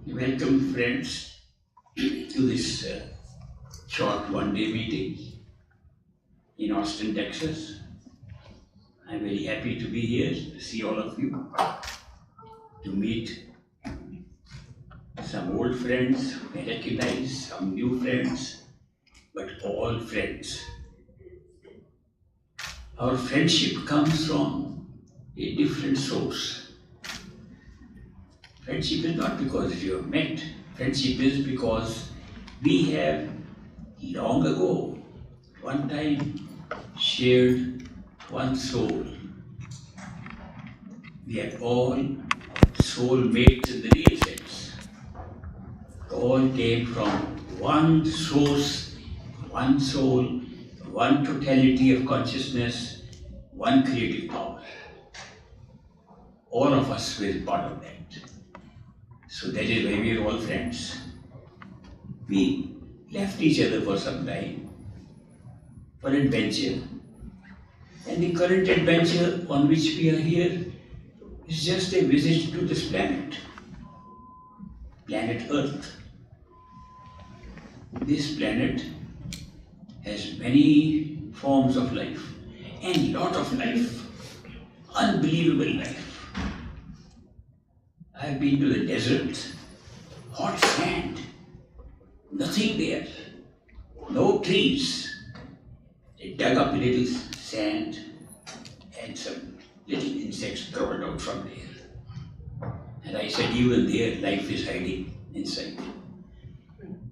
Welcome, friends, to this short one-day meeting in Austin, Texas. I'm very happy to be here to see all of you, to meet some old friends who I recognize, some new friends, but all friends. Our friendship comes from a different source. Friendship is not because you have met. Friendship is because we have long ago, one time, shared one soul. We are all soulmates in the real sense. All came from one source, one soul, one totality of consciousness, one creative power. All of us were part of that. So that is why we are all friends. We left each other for some time for adventure. And the current adventure on which we are here is just a visit to this planet Earth. This planet has many forms of life and lot of life, unbelievable life. I've been to the desert, hot sand, nothing there, no trees. They dug up a little sand and some little insects crawled out from there. And I said, even there, life is hiding inside.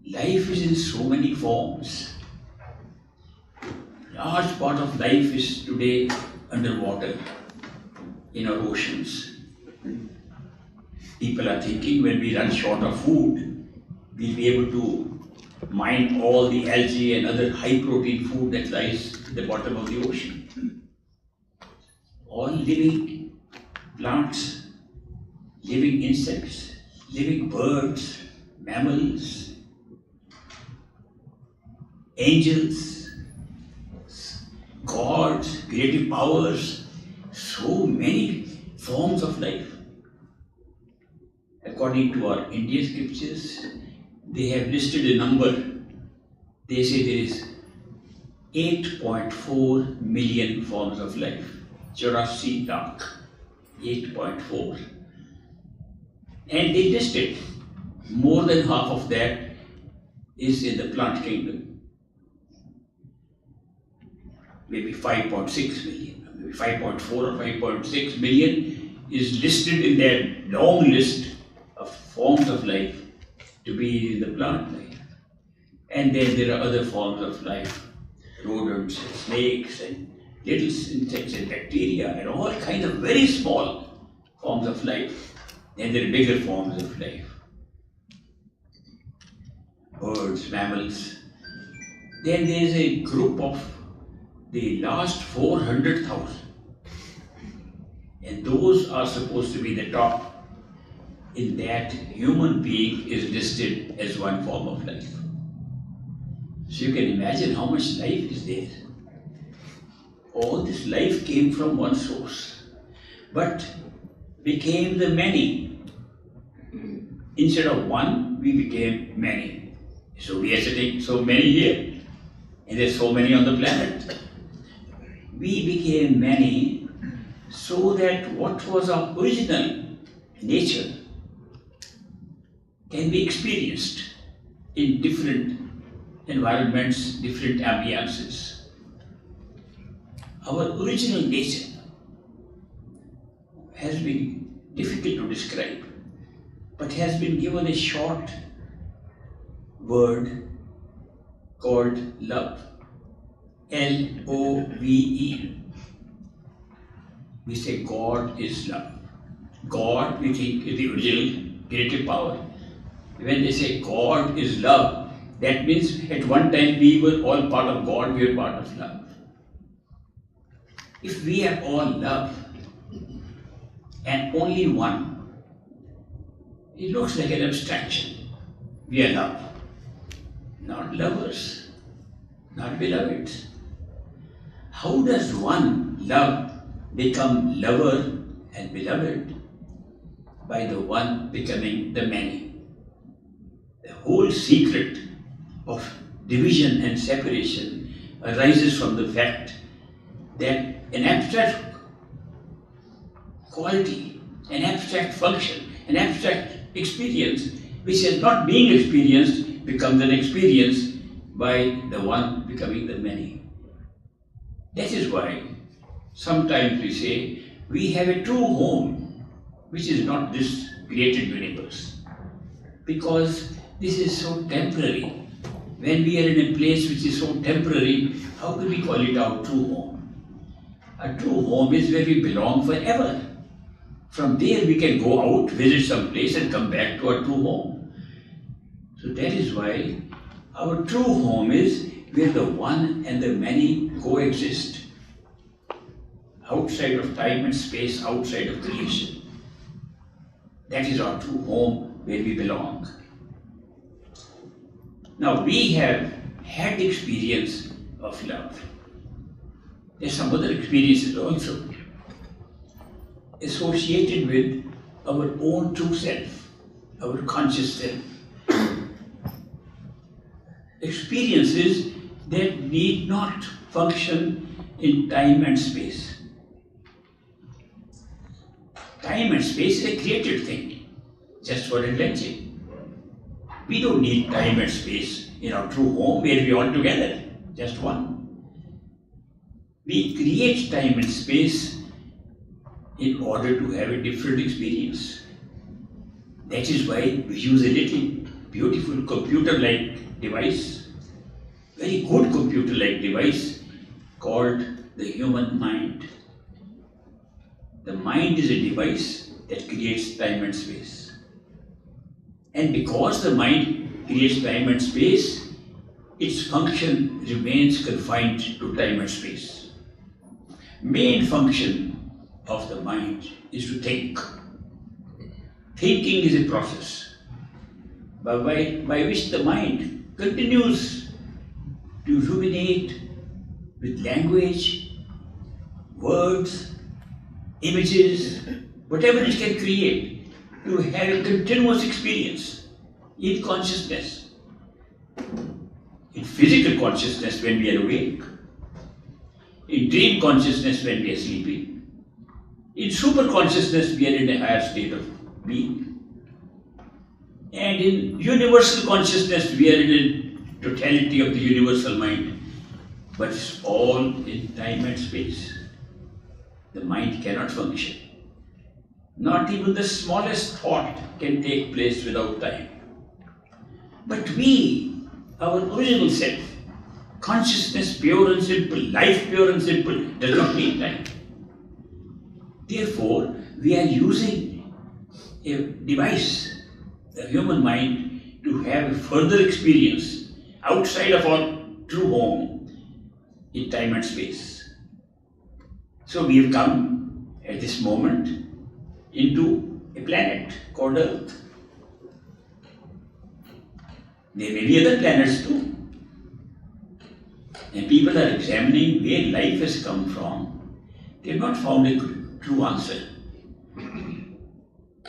Life is in so many forms. Large part of life is today underwater, in our oceans. People are thinking when we run short of food, we'll be able to mine all the algae and other high protein food that lies at the bottom of the ocean. All living plants, living insects, living birds, mammals, angels, gods, creative powers, so many forms of life. According to our Indian scriptures, they have listed a number. They say there is 8.4 million forms of life. Jurassic Park, 8.4. And they listed more than half of that is in the plant kingdom. Maybe 5.6 million, maybe 5.4 or 5.6 million is listed in their long list of forms of life to be in the plant life. And then there are other forms of life, rodents and snakes and little insects and bacteria and all kinds of very small forms of life. Then there are bigger forms of life, birds, mammals. Then there is a group of the last 400,000, and those are supposed to be the top. In that, human being is listed as one form of life. So you can imagine how much life is there. All this life came from one source, but became the many. Instead of one, we became many. So we are sitting so many here, and there's so many on the planet. We became many so that what was our original nature can be experienced in different environments, different ambiances. Our original nature has been difficult to describe, but has been given a short word called love. L-O-V-E. We say God is love. God, we think, is the original creative power. When they say God is love, that means at one time we were all part of God, we are part of love. If we are all love and only one, it looks like an abstraction. We are love, not lovers, not beloveds. How does one love become lover and beloved? By the one becoming the many. whole secret of division and separation arises from the fact that an abstract quality, an abstract function, an abstract experience which is not being experienced becomes an experience by the one becoming the many. That is why sometimes we say we have a true home which is not this created universe, because this is so temporary. When we are in a place which is so temporary, how can we call it our true home? A true home is where we belong forever. From there we can go out, visit some place and come back to our true home. So that is why our true home is where the one and the many coexist. Outside of time and space, outside of creation. That is our true home where we belong. Now we have had the experience of love. There are some other experiences also associated with our own true self, our conscious self. Experiences that need not function in time and space. Time and space is a created thing, just for adventure. We don't need time and space in our true home where we are all together, just one. We create time and space in order to have a different experience. That is why we use a little beautiful computer-like device, very good computer-like device called the human mind. The mind is a device that creates time and space. And because the mind creates time and space, its function remains confined to time and space. Main function of the mind is to think. Thinking is a process by which the mind continues to ruminate with language, words, images, whatever it can create, to have a continuous experience in consciousness, in physical consciousness when we are awake, in dream consciousness when we are sleeping, in super consciousness we are in a higher state of being, and in universal consciousness we are in a totality of the universal mind, but it's all in time and space. The mind cannot function. Not even the smallest thought can take place without time. But we, our original self, consciousness pure and simple, life pure and simple, does not need time. Therefore, we are using a device, the human mind, to have a further experience outside of our true home in time and space. So we have come at this moment into a planet called Earth. There may be other planets too. And people are examining where life has come from. They have not found a true answer.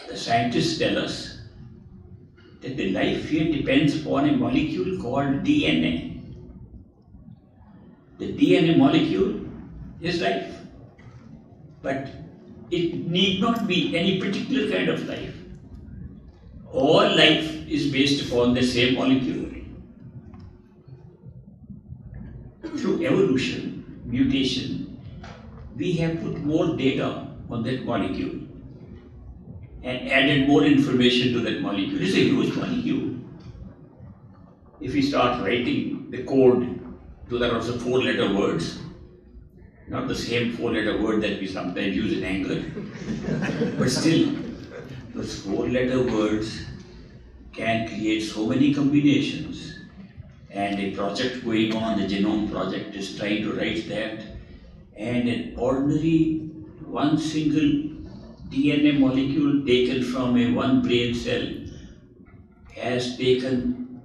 The scientists tell us that the life here depends upon a molecule called DNA. The DNA molecule is life. But it need not be any particular kind of life. All life is based upon the same molecule. Through evolution, mutation, we have put more data on that molecule and added more information to that molecule. It's a huge molecule. If we start writing the code, those are also 4-letter words. Not the same 4-letter word that we sometimes use in anger, but still, those 4-letter words can create so many combinations. And a project going on, the genome project, is trying to write that. And an ordinary one single DNA molecule taken from a one brain cell has taken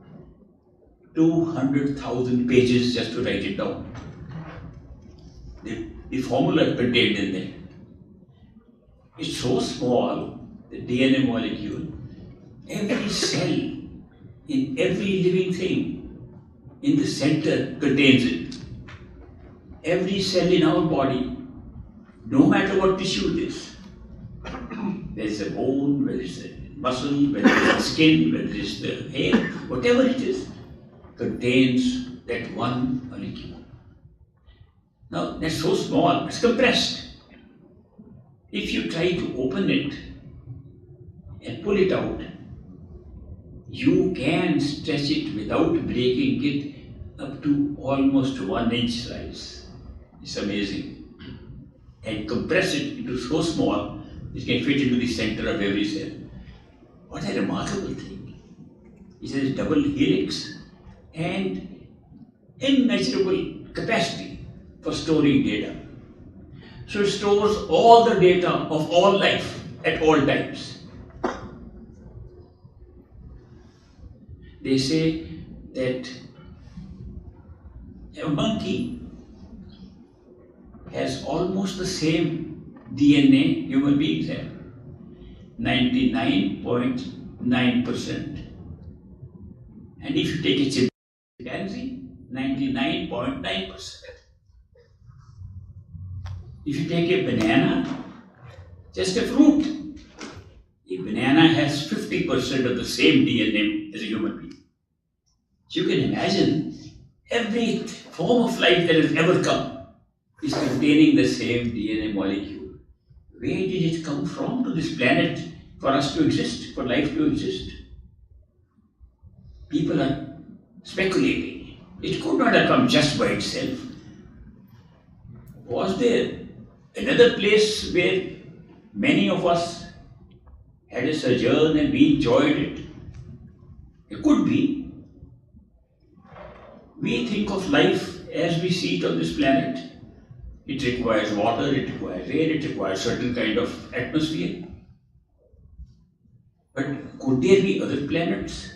200,000 pages just to write it down. The formula contained in there. It's so small, the DNA molecule, every cell in every living thing, in the center contains it. Every cell in our body, no matter what tissue it is, whether it's a bone, whether it's a muscle, whether it's the skin, whether it's the hair, whatever it is, contains that one molecule. Now, that's so small, it's compressed. If you try to open it and pull it out, you can stretch it without breaking it up to almost 1 inch size. It's amazing. And compress it into so small, it can fit into the center of every cell. What a remarkable thing. It has a double helix and immeasurable capacity for storing data. So it stores all the data of all life at all times. They say that a monkey has almost the same DNA human beings have, 99.9%. And if you take a chimpanzee, 99.9%. If you take a banana, just a fruit, a banana has 50% of the same DNA as a human being. So you can imagine every form of life that has ever come is containing the same DNA molecule. Where did it come from to this planet for us to exist, for life to exist? People are speculating. It could not have come just by itself. Was there another place where many of us had a sojourn and we enjoyed it? It could be. We think of life as we see it on this planet. It requires water, it requires air, it requires certain kind of atmosphere. But could there be other planets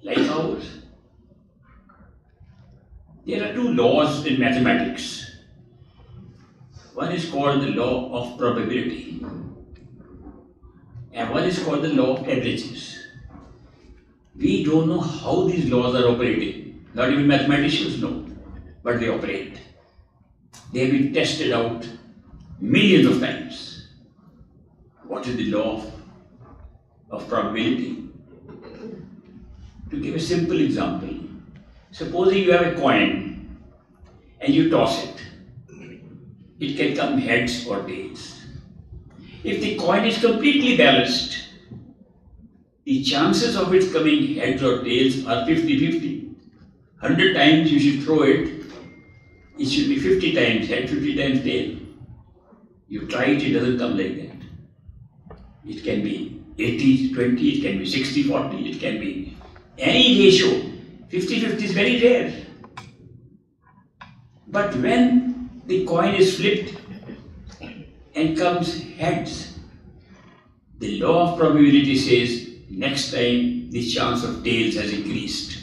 like ours? There are two laws in mathematics. One is called the law of probability, and one is called the law of averages. We don't know how these laws are operating. Not even mathematicians know, but they operate. They have been tested out millions of times. What is the law of probability? To give a simple example, supposing you have a coin and you toss it. It can come heads or tails. If the coin is completely balanced, the chances of it coming heads or tails are 50-50. 100 times you should throw it, it should be 50 times head, 50 times tail. You try it, it doesn't come like that. It can be 80-20, it can be 60-40, it can be any ratio. 50-50 is very rare. But when the coin is flipped and comes heads, the law of probability says next time the chance of tails has increased.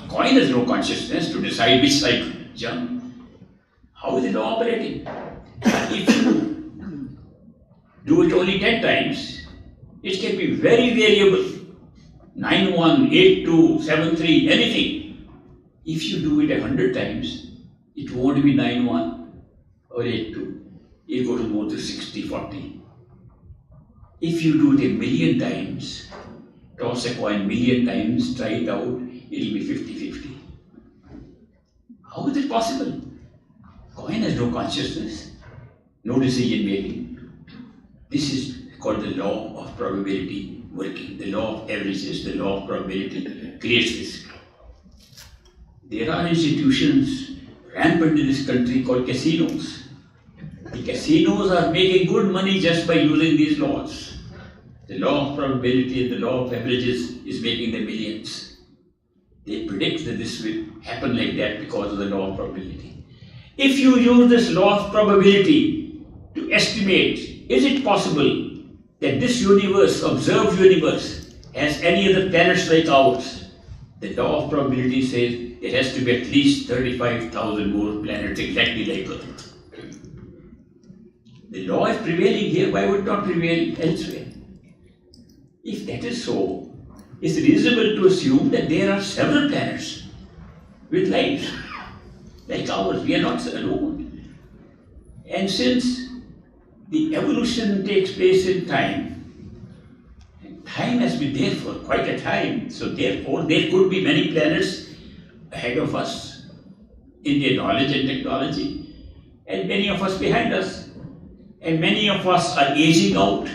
Coin has no consciousness to decide which side to jump. How is the law operating? If you do it only 10 times, it can be very variable. 9-1, 8-2, 7-3, anything. If you do it 100 times, it won't be 9-1 or 8-2. It'll go to more to 60-40. If you do it 1,000,000 times, toss a coin 1,000,000 times, try it out, it'll be 50-50. How is it possible? Coin has no consciousness, no decision making. This is called the law of probability working. The law of averages, the law of probability creates this. There are institutions rampant in this country called casinos. The casinos are making good money just by using these laws. The law of probability and the law of averages is making them millions. They predict that this will happen like that because of the law of probability. If you use this law of probability to estimate, is it possible that this universe, observed universe, has any other planets like ours? The law of probability says there has to be at least 35,000 more planets exactly like Earth. The law is prevailing here, why would it not prevail elsewhere? If that is so, it's reasonable to assume that there are several planets with life like ours. We are not alone. And since the evolution takes place in time, and time has been there for quite a time, so therefore there could be many planets ahead of us in their knowledge and technology, and many of us behind us, and many of us are aging out.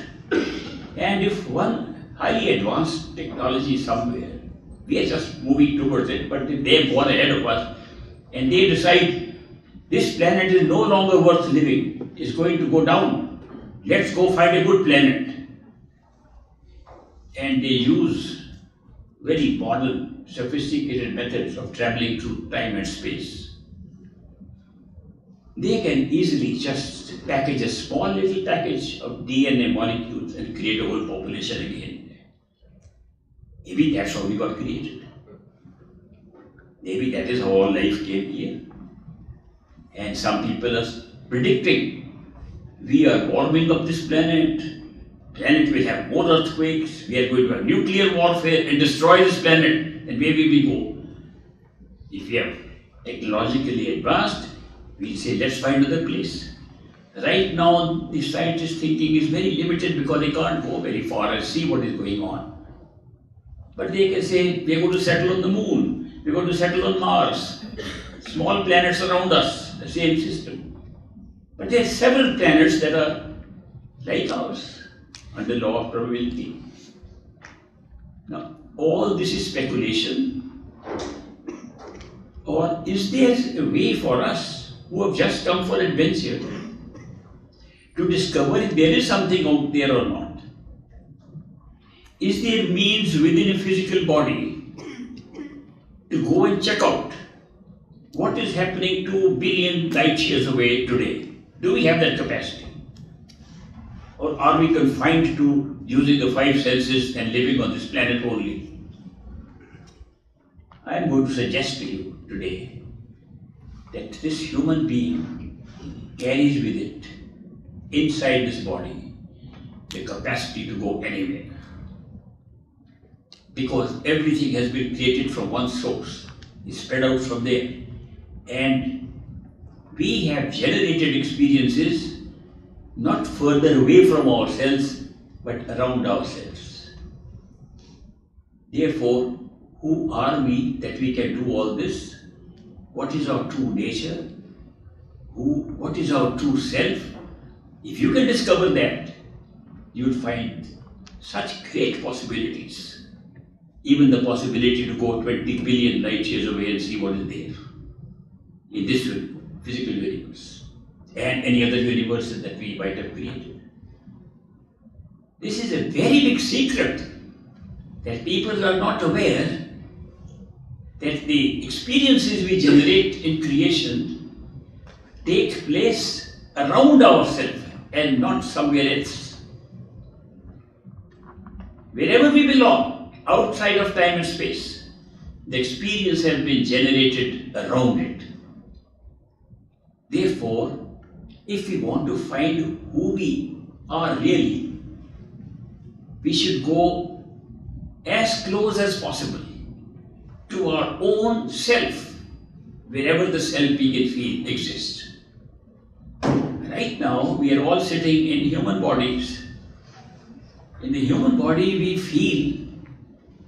And if one highly advanced technology somewhere, we are just moving towards it, but if they have gone ahead of us and they decide this planet is no longer worth living, it's going to go down, let's go find a good planet. And they use very modern, sophisticated methods of traveling through time and space. They can easily just package a small little package of DNA molecules and create a whole population again. Maybe that's how we got created. Maybe that is how all life came here. And some people are predicting we are warming up this planet. Planet will have more earthquakes. We are going to have nuclear warfare and destroy this planet. And where will we go? If we are technologically advanced, we'll say let's find another place. Right now, the scientist thinking is very limited because they can't go very far and see what is going on. But they can say we're going to settle on the moon. We're going to settle on Mars. Small planets around us, the same system. But there are several planets that are like ours, under law of probability. Now, all this is speculation. Or is there a way for us who have just come for adventure to discover if there is something out there or not? Is there means within a physical body to go and check out what is happening 2 billion light years away today? Do we have that capacity? Or are we confined to using the 5 senses and living on this planet only? I am going to suggest to you today that this human being carries with it, inside this body, the capacity to go anywhere. Because everything has been created from one source, is spread out from there. And we have generated experiences not further away from ourselves, but around ourselves. Therefore, who are we that we can do all this? What is our true nature? What is our true self? If you can discover that, you will find such great possibilities. Even the possibility to go 20 billion light years away and see what is there in this physical universe and any other universes that we might have created. This is a very big secret that people are not aware that the experiences we generate in creation take place around ourselves and not somewhere else. Wherever we belong, outside of time and space, the experience has been generated around it. Therefore, if we want to find who we are really, we should go as close as possible to our own self, wherever the self we can feel exists. Right now, we are all sitting in human bodies. In the human body, we feel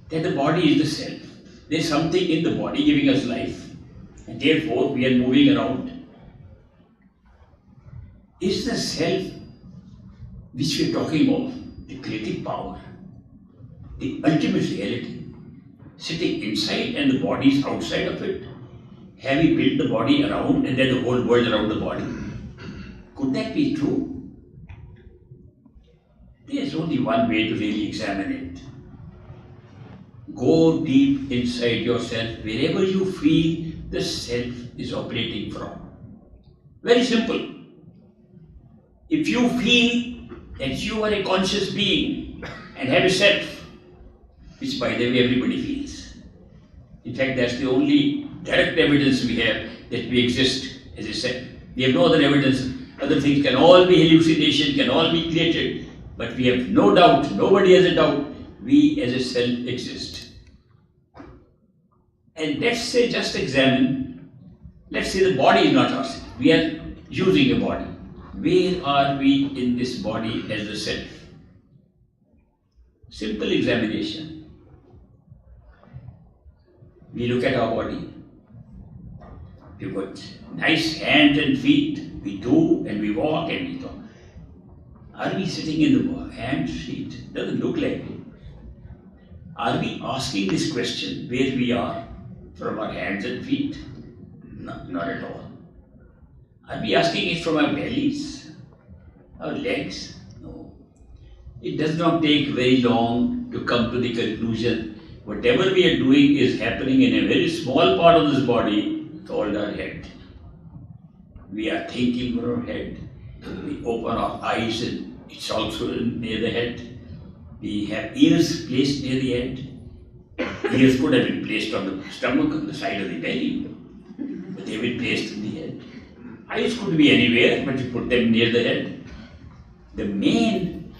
that the body is the self. There is something in the body giving us life, and therefore we are moving around. Is the self which we are talking of the creative power, the ultimate reality, sitting inside and the body is outside of it? Have we built the body around and then the whole world around the body? Could that be true? There is only one way to really examine it. Go deep inside yourself, wherever you feel the self is operating from. Very simple. If you feel that you are a conscious being and have a self, which by the way everybody feels. In fact, that's the only direct evidence we have that we exist as a self. We have no other evidence. Other things can all be hallucination, can all be created, but we have no doubt, nobody has a doubt, we as a self exist. And let's say, just examine, let's say the body is not ourself. We are using a body. Where are we in this body as the self? Simple examination. We look at our body. We've got nice hands and feet. We do and we walk and we talk. Are we sitting in the hands, feet? Doesn't look like it. Are we asking this question where we are from our hands and feet? No, not at all. Are we asking it from our bellies, our legs? No. It does not take very long to come to the conclusion whatever we are doing is happening in a very small part of this body called our head. We are thinking with our head. We open our eyes and it's also near the head. We have ears placed near the head. Ears could have been placed on the stomach, on the side of the belly, but they've been placed in the head. Eyes could be anywhere, but you put them near the head. The main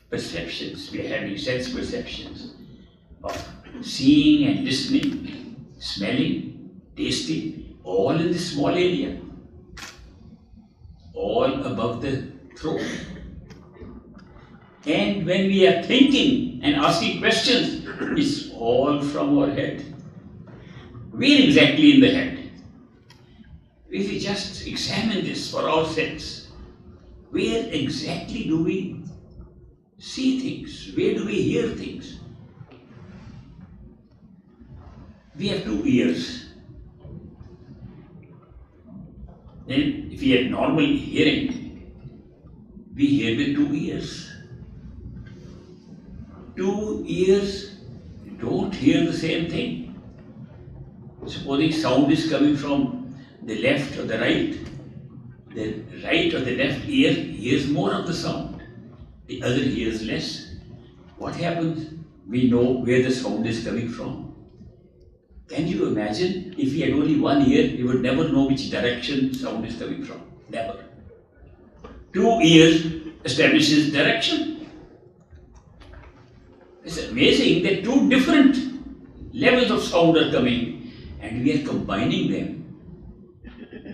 perceptions, we are having sense perceptions of seeing and listening, smelling, tasting, all in this small area, all above the throat. And when we are thinking and asking questions, it's all from our head. Where exactly in the head? If we just examine this for ourselves, where exactly do we see things? Where do we hear things? We have 2 ears. Then if we have normal hearing, we hear with 2 ears. 2 ears don't hear the same thing. Supposing sound is coming from the left or the right or the left ear hears more of the sound, the other hears less. What happens? We know where the sound is coming from. Can you imagine if we had only 1 ear, we would never know which direction sound is coming from? Never. 2 ears establishes direction. It's amazing that 2 different levels of sound are coming and we are combining them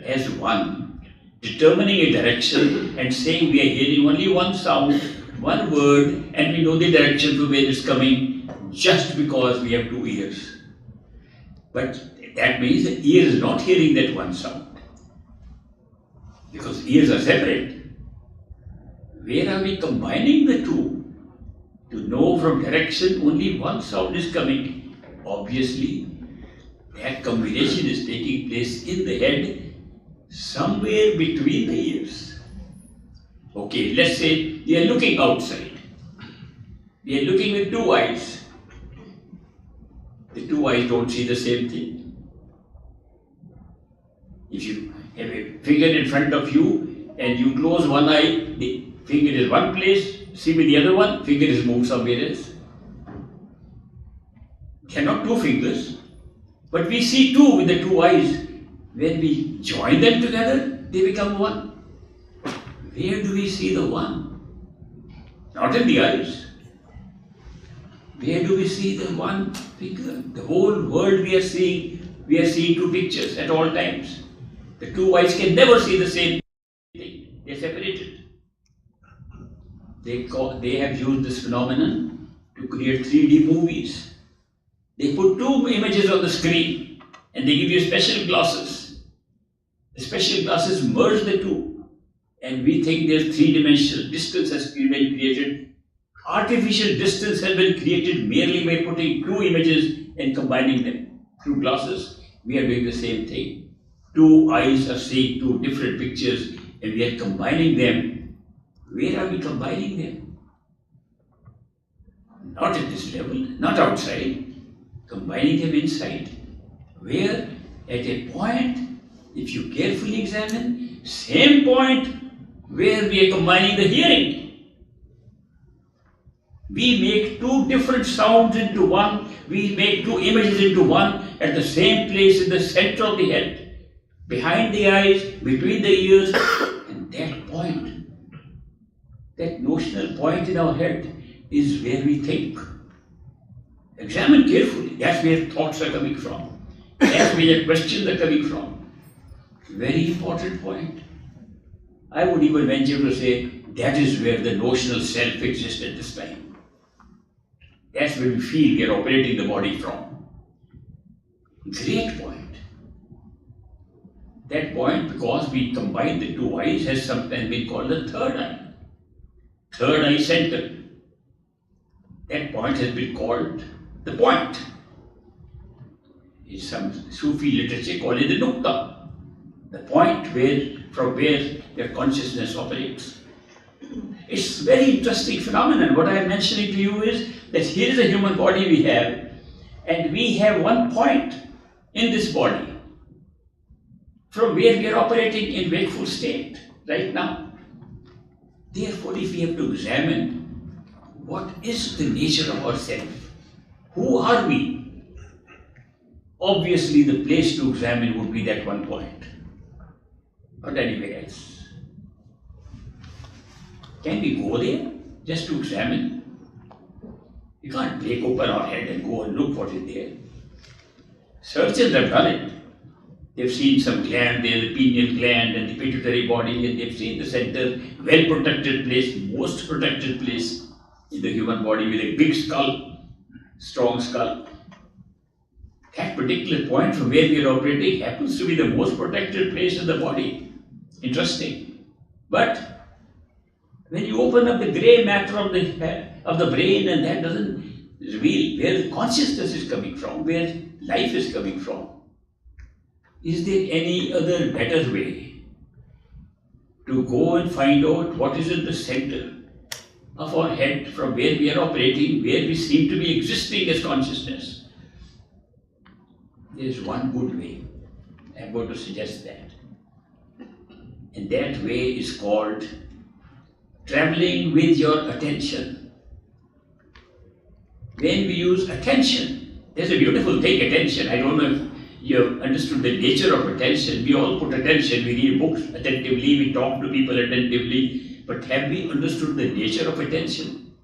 as one, determining a direction and saying we are hearing only one sound, one word, and we know the direction from where it's coming just because we have 2 ears. But that means the ear is not hearing that one sound, because ears are separate. Where are we combining the 2 to know from direction only one sound is coming? Obviously, that combination is taking place in the head, somewhere between the ears. Okay, let's say we are looking outside. We are looking with 2 eyes. The 2 eyes don't see the same thing. If you have a finger in front of you and you close one eye, the finger is one place, see with the other one, finger is moved somewhere else. They are not 2 fingers, but we see 2 with the 2 eyes. When we join them together, they become one. Where do we see the one? Not in the eyes. Where do we see the one finger? The whole world we are seeing 2 pictures at all times. The 2 eyes can never see the same thing. They are separated. They have used this phenomenon to create 3D movies. They put 2 images on the screen and they give you special glasses. The special glasses merge the 2 and we think there's 3-dimensional distance has been created. Artificial distance has been created merely by putting 2 images and combining them. Through glasses, we are doing the same thing. 2 eyes are seeing 2 different pictures and we are combining them. Where are we combining them? Not at this level, not outside. Combining them inside. Where? At a point, if you carefully examine, same point where we are combining the hearing. We make 2 different sounds into one. We make 2 images into one at the same place in the center of the head, behind the eyes, between the ears, and that point, that notional point in our head, is where we think. Examine carefully. That's where thoughts are coming from. That's where the questions are coming from. Very important point. I would even venture to say that is where the notional self exists at this time. That's where we feel we are operating the body from. Great point. That point, because we combine the two eyes, has sometimes been called the third eye. Third eye center. That point has been called the point. In some Sufi literature, call it the nukta. The point from where your consciousness operates. It's a very interesting phenomenon. What I am mentioning to you is that here is a human body we have, and we have one point in this body from where we are operating in wakeful state right now. Therefore, if we have to examine what is the nature of ourself, who are we? Obviously, the place to examine would be that one point, not anywhere else. Can we go there just to examine? We can't break open our head and go and look what is there. Surgeons have done it. They've seen some gland there, the pineal gland and the pituitary body, and they've seen the center, well-protected place, most protected place in the human body with a big skull, strong skull. That particular point from where we are operating happens to be the most protected place in the body. Interesting. But when you open up the grey matter of the brain, and that doesn't reveal where the consciousness is coming from, where life is coming from. Is there any other better way to go and find out what is in the center of our head from where we are operating, where we seem to be existing as consciousness? There is one good way. I am going to suggest that. And that way is called traveling with your attention. When we use attention, there's a beautiful thing, attention. I don't know if you have understood the nature of attention. We all put attention, we read books attentively, we talk to people attentively, but have we understood the nature of attention?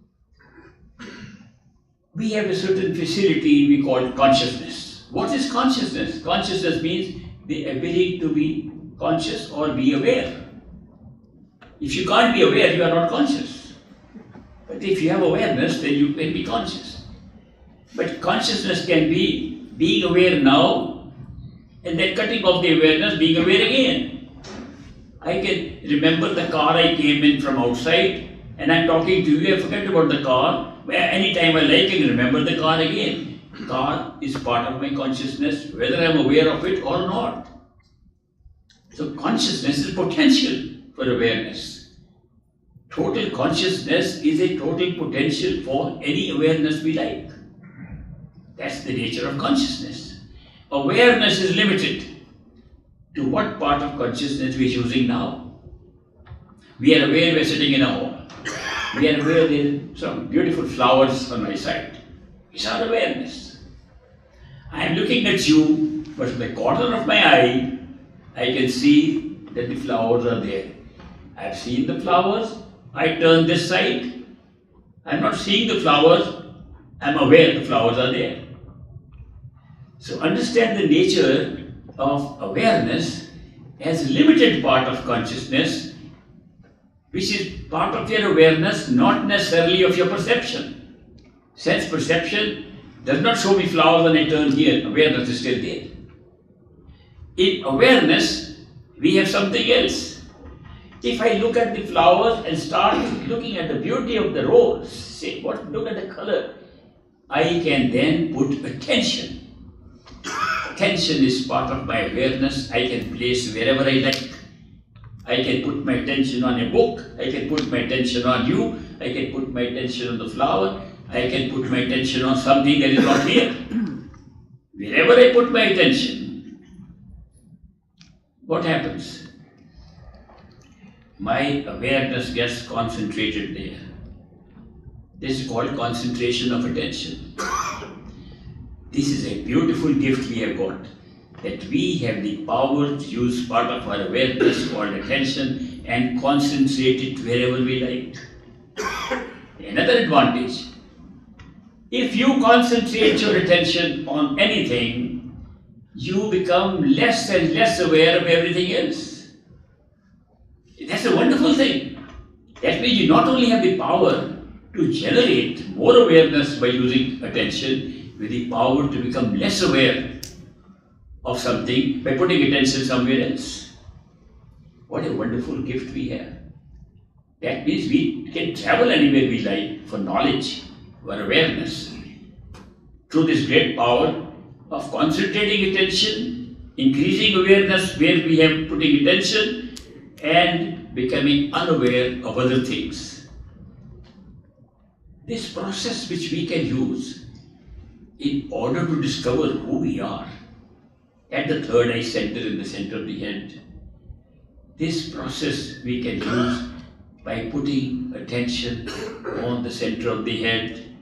We have a certain facility we call consciousness. What is consciousness? Consciousness means the ability to be conscious or be aware. If you can't be aware, you are not conscious. But if you have awareness, then you can be conscious. But consciousness can be being aware now, and then cutting off the awareness, being aware again. I can remember the car I came in from outside, and I'm talking to you, I forget about the car. Anytime I like, I can remember the car again. Car is part of my consciousness, whether I'm aware of it or not. So consciousness is potential for awareness. Total consciousness is a total potential for any awareness we like. That's the nature of consciousness. Awareness is limited to what part of consciousness we are using now. We are aware we are sitting in a hall. We are aware there are some beautiful flowers on my side. It's our awareness. I am looking at you, but from the corner of my eye, I can see that the flowers are there. I have seen the flowers. I turn this side. I am not seeing the flowers. I am aware the flowers are there. So understand the nature of awareness as a limited part of consciousness, which is part of your awareness, not necessarily of your perception. Sense perception does not show me flowers when I turn here. Awareness is still there. In awareness, we have something else. If I look at the flowers and start looking at the beauty of the rose, say, look at the color, I can then put attention. Attention is part of my awareness. I can place wherever I like. I can put my attention on a book. I can put my attention on you. I can put my attention on the flower. I can put my attention on something that is not here. Wherever I put my attention, what happens? My awareness gets concentrated there. This is called concentration of attention. This is a beautiful gift we have got, that we have the power to use part of our awareness called attention and concentrate it wherever we like. Another advantage, if you concentrate your attention on anything, you become less and less aware of everything else. That's a wonderful thing. That means you not only have the power to generate more awareness by using attention, with the power to become less aware of something by putting attention somewhere else. What a wonderful gift we have. That means we can travel anywhere we like for knowledge, for awareness. Through this great power of concentrating attention, increasing awareness where we have putting attention, and becoming unaware of other things. This process which we can use in order to discover who we are at the third eye center in the center of the head. This process we can use by putting attention on the center of the head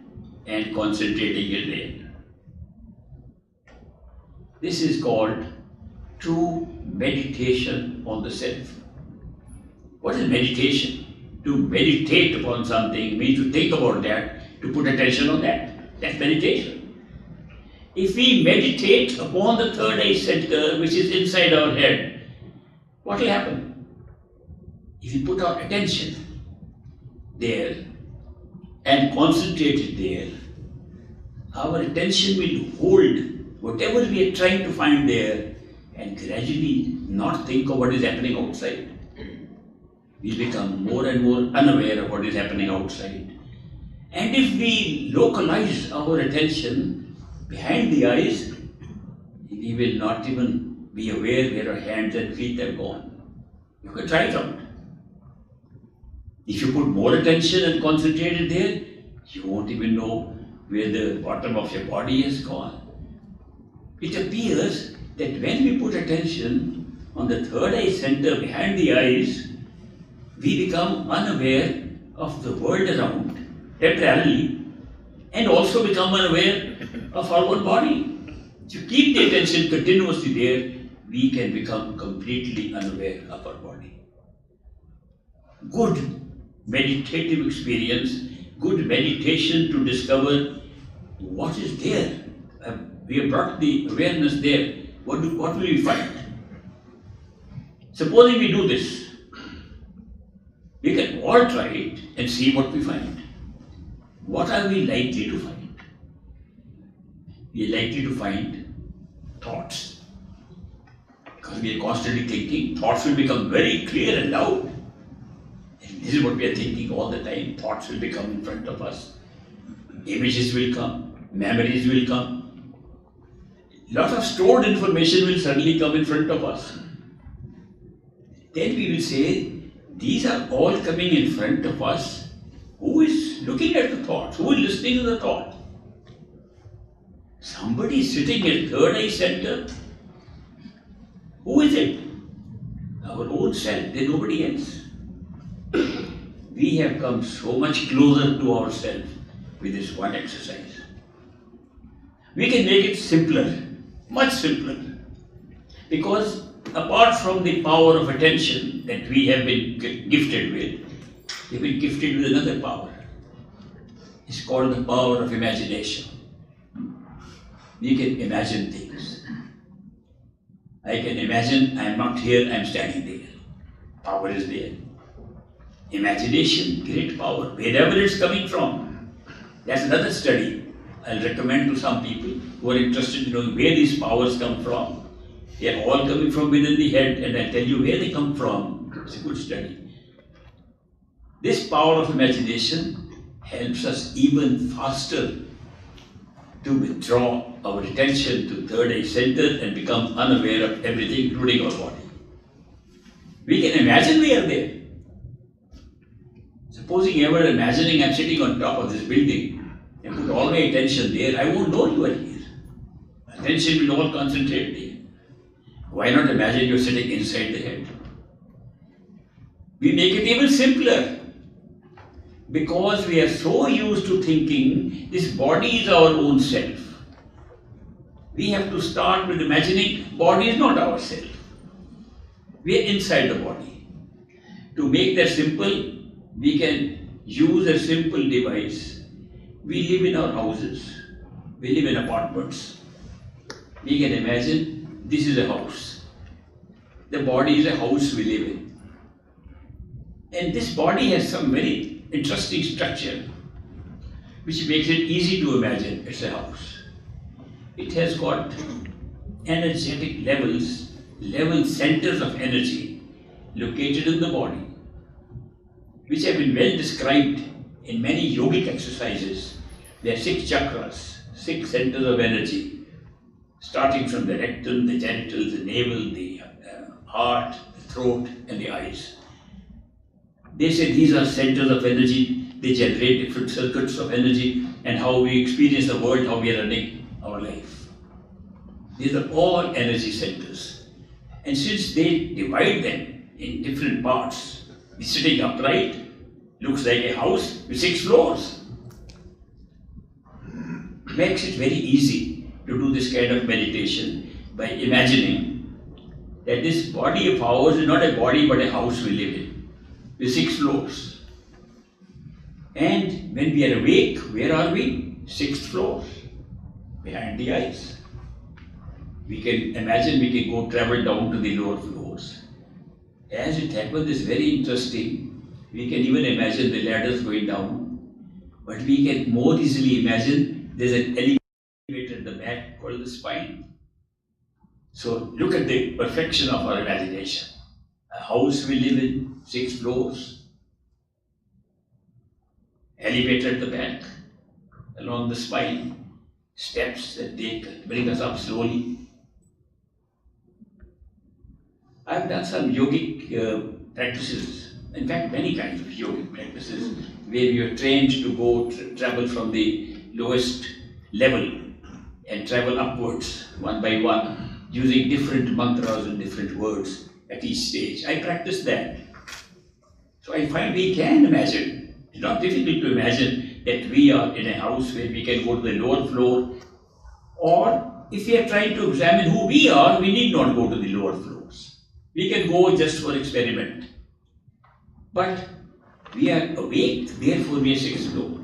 and concentrating it there. This is called true meditation on the self. What is meditation? To meditate upon something means to think about that, to put attention on that. That's meditation. If we meditate upon the third eye center, which is inside our head, what will happen? If we put our attention there and concentrate it there, our attention will hold whatever we are trying to find there and gradually not think of what is happening outside. We become more and more unaware of what is happening outside. And if we localize our attention behind the eyes, we will not even be aware where our hands and feet have gone. You can try it out. If you put more attention and concentrate it there, you won't even know where the bottom of your body has gone. It appears that when we put attention on the third eye center behind the eyes, we become unaware of the world around temporarily and also become unaware of our own body. If you keep the attention continuously there, we can become completely unaware of our body. Good meditative experience, good meditation to discover what is there. We have brought the awareness there. What will we find? Supposing we do this, we can all try it and see what we find. What are we likely to find? We are likely to find thoughts. Because we are constantly thinking, thoughts will become very clear and loud. And this is what we are thinking all the time. Thoughts will become in front of us. Images will come. Memories will come. Lot of stored information will suddenly come in front of us. Then we will say, these are all coming in front of us. Who is looking at the thoughts? Who is listening to the thought? Somebody is sitting at third eye center. Who is it? Our own self. There's nobody else. We have come so much closer to ourselves with this one exercise. We can make it simpler, much simpler. Because apart from the power of attention that we have been gifted with, we've been gifted with another power. It's called the power of imagination. We can imagine things. I can imagine I'm not here, I'm standing there. Power is there. Imagination, great power, wherever it's coming from. That's another study I'll recommend to some people who are interested in knowing where these powers come from. They are all coming from within the head, and I'll tell you where they come from. It's a good study. This power of imagination helps us even faster to withdraw our attention to third eye center and become unaware of everything, including our body. We can imagine we are there. Supposing you ever imagining I'm sitting on top of this building and put all my attention there, I won't know you are here. Attention will all concentrate there. Why not imagine you're sitting inside the head? We make it even simpler. Because we are so used to thinking this body is our own self. We have to start with imagining body is not our self. We are inside the body. To make that simple, we can use a simple device. We live in our houses, we live in apartments. We can imagine this is a house. The body is a house we live in. And this body has some very interesting structure which makes it easy to imagine it's a house. It has got energetic levels, level centers of energy located in the body, which have been well described in many yogic exercises. There are 6 chakras, 6 centers of energy, starting from the rectum, the genitals, the navel, the heart, the throat, and the eyes. They say these are centers of energy, they generate different circuits of energy, and how we experience the world, how we are running our life. These are all energy centers. And since they divide them in different parts, the sitting upright looks like a house with 6 floors. Makes it very easy to do this kind of meditation by imagining that this body of ours is not a body but a house we live in with 6 floors. And when we are awake, where are we? 6th floor, behind the eyes. We can imagine we can go travel down to the lower floors. As it happens, it's very interesting. We can even imagine the ladders going down, but we can more easily imagine there's an elevator at the back called the spine. So look at the perfection of our imagination. A house we live in, 6 floors, elevator at the back, along the spine, steps that bring us up slowly. I've done some yogic practices, in fact many kinds of yogic practices, where you are trained to go travel from the lowest level and travel upwards one by one, using different mantras and different words at each stage. I practice that. So I find we can imagine. It's not difficult to imagine that we are in a house where we can go to the lower floor, or if we are trying to examine who we are, we need not go to the lower floors. We can go just for experiment. But we are awake, therefore we are 6th floor.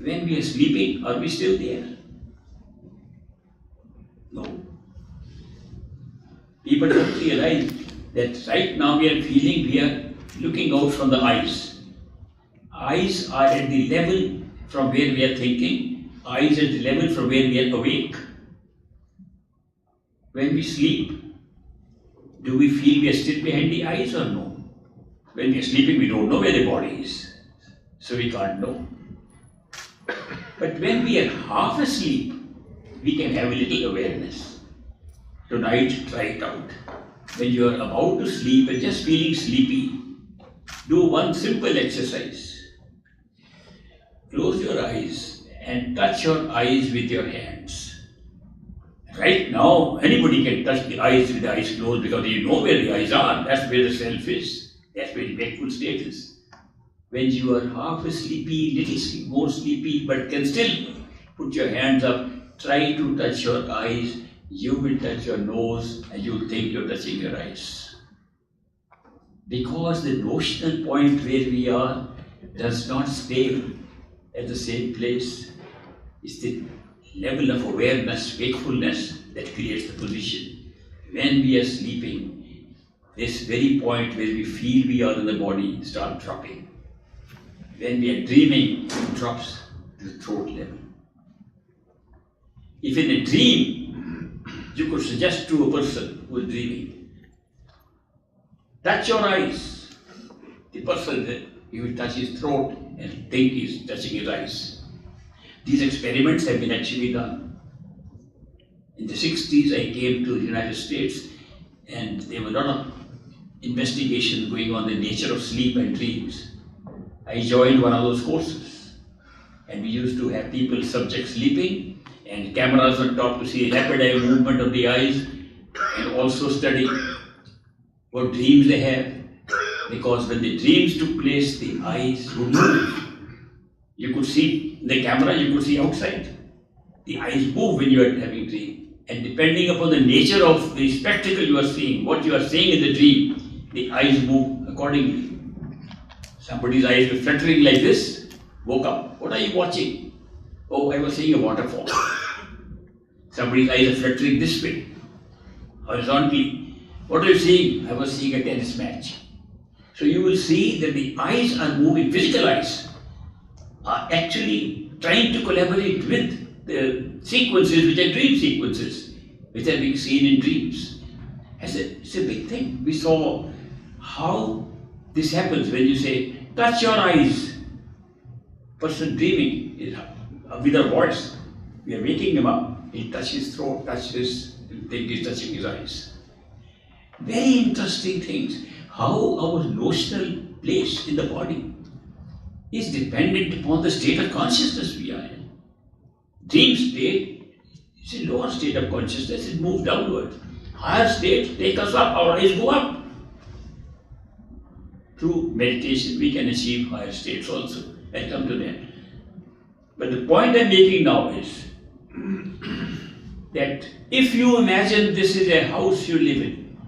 When we are sleeping, are we still there? No. People don't realize that right now we are feeling we are looking out from the eyes. Eyes are at the level from where we are thinking. Eyes at the level from where we are awake. When we sleep, do we feel we are still behind the eyes or no? When we are sleeping, we don't know where the body is, so we can't know. But when we are half asleep, we can have a little awareness. Tonight, try it out. When you are about to sleep and just feeling sleepy, do one simple exercise. Close your eyes and touch your eyes with your hands. Right now, anybody can touch the eyes with the eyes closed because you know where the eyes are. That's where the self is. That's where the wakeful state is. When you are half sleepy, little more sleepy, but can still put your hands up, try to touch your eyes. You will touch your nose and you will think you're touching your eyes. Because the notional point where we are does not stay at the same place. It's the level of awareness, wakefulness that creates the position. When we are sleeping, this very point where we feel we are in the body starts dropping. When we are dreaming, it drops to the throat level. If in a dream, you could suggest to a person who is dreaming, touch your eyes. The person, he will touch his throat and think he's touching his eyes. These experiments have been actually done. In the 60s, I came to the United States and there were a lot of investigations going on the nature of sleep and dreams. I joined one of those courses and we used to have people, subjects sleeping and cameras on top to see rapid eye movement of the eyes and also study what dreams they have. Because when the dreams took place, the eyes would move. You could see the camera, you could see outside. The eyes move when you are having a dream. And depending upon the nature of the spectacle you are seeing, what you are seeing in the dream, the eyes move accordingly. Somebody's eyes were fluttering like this, woke up. What are you watching? Oh, I was seeing a waterfall. Somebody's eyes are fluttering this way, horizontally. What are you seeing? I was seeing a tennis match. So you will see that the eyes are moving, physical eyes are actually trying to collaborate with the sequences which are dream sequences, which are being seen in dreams. It's a big thing. We saw how this happens when you say, touch your eyes. Person dreaming is with a voice. We are waking him up. He touches his throat, touches his thing, he's touching his eyes. Very interesting things. How our notional place in the body is dependent upon the state of consciousness we are in. Dream state is a lower state of consciousness, it moves downward. Higher state, take us up, our eyes go up. Through meditation, we can achieve higher states also. I'll come to that. But the point I'm making now is that if you imagine this is a house you live in,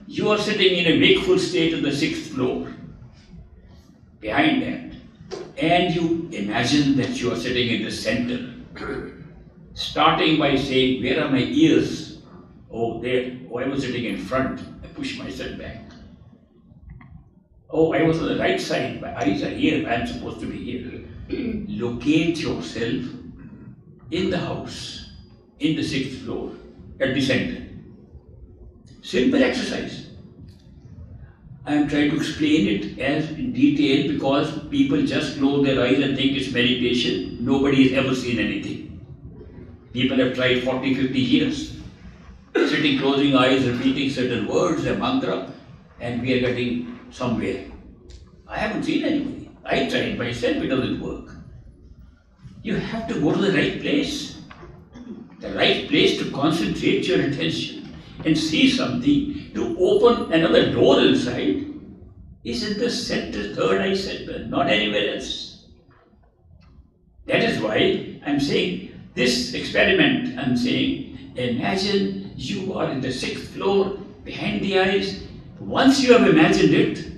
you are sitting in a wakeful state on the 6th floor, behind that, and you imagine that you are sitting in the center, starting by saying, where are my ears? Oh, there. Oh, I was sitting in front. I pushed myself back. Oh, I was on the right side. My eyes are here. I am supposed to be here. Locate yourself in the house, in the 6th floor, at the center. Simple exercise. I am trying to explain it as in detail because people just close their eyes and think it's meditation. Nobody has ever seen anything. People have tried 40, 50 years. Sitting, closing eyes, repeating certain words, a mantra, and we are getting somewhere. I haven't seen anybody. I tried myself, it doesn't work. You have to go to the right place. The right place to concentrate your attention and see something, to open another door inside, is in the center, third eye center, not anywhere else. That is why I'm saying this experiment, I'm saying, imagine you are in the 6th floor, behind the eyes. Once you have imagined it,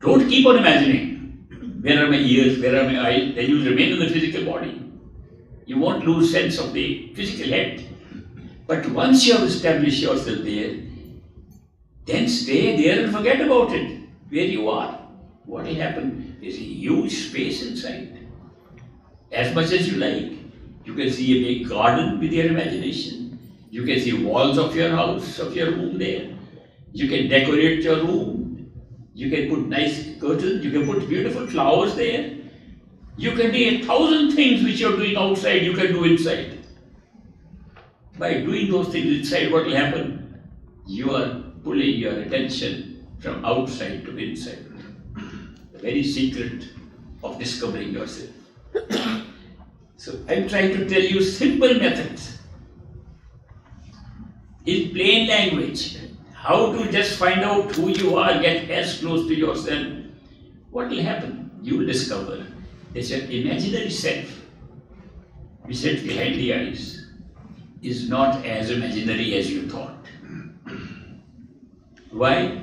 don't keep on imagining. Where are my ears, where are my eyes? Then you will remain in the physical body. You won't lose sense of the physical head. But once you have established yourself there, then stay there and forget about it, where you are. What will happen? There's a huge space inside. As much as you like. You can see a big garden with your imagination. You can see walls of your house, of your room there. You can decorate your room. You can put nice curtains. You can put beautiful flowers there. You can do 1,000 things which you are doing outside, you can do inside. By doing those things inside, what will happen? You are pulling your attention from outside to inside. The very secret of discovering yourself. So I'm trying to tell you simple methods. In plain language, how to just find out who you are, get as close to yourself. What will happen? You will discover that your imaginary self, which sits behind the eyes, is not as imaginary as you thought. Why?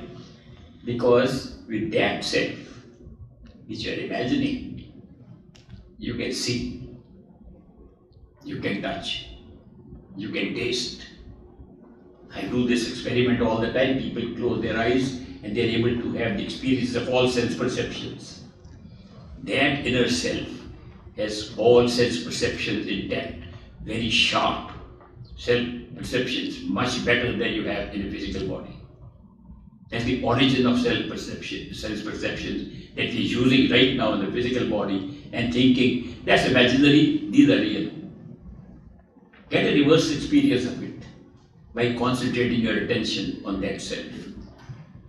Because with that self, which you are imagining, you can see, you can touch, you can taste. I do this experiment all the time. People close their eyes and they are able to have the experience of all sense perceptions. That inner self has all sense perceptions intact, very sharp self perceptions, much better than you have in a physical body. That's the origin of self perceptions that we're using right now in the physical body and thinking that's imaginary, these are real. Get a reverse experience of it by concentrating your attention on that self.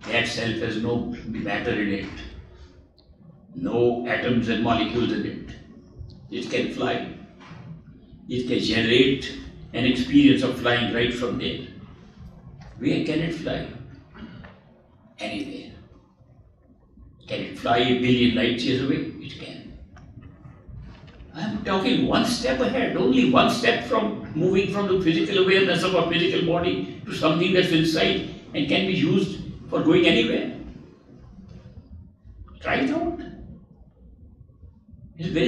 That self has no matter in it, no atoms and molecules in it. It can fly. It can generate an experience of flying right from there. Where can it fly? Anywhere. Can it fly a billion light years away? It can. I'm talking one step ahead, only one step from moving from the physical awareness of our physical body to something that's inside and can be used for going anywhere.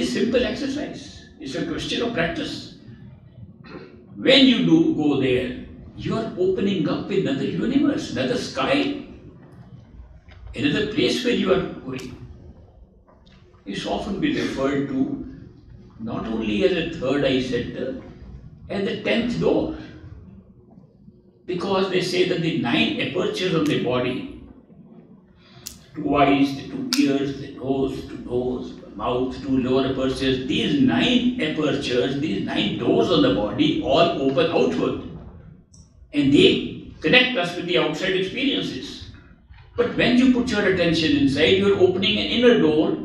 very simple exercise. It's a question of practice. When you do go there, you are opening up another universe, another sky, another place where you are going. It's often been referred to not only as a third eye center, as the 10th door. Because they say that the 9 apertures of the body, 2 eyes, the 2 ears, the nose, 2 nose, mouth, 2 lower apertures, these 9 apertures, these 9 doors on the body all open outward. And they connect us with the outside experiences. But when you put your attention inside, you are opening an inner door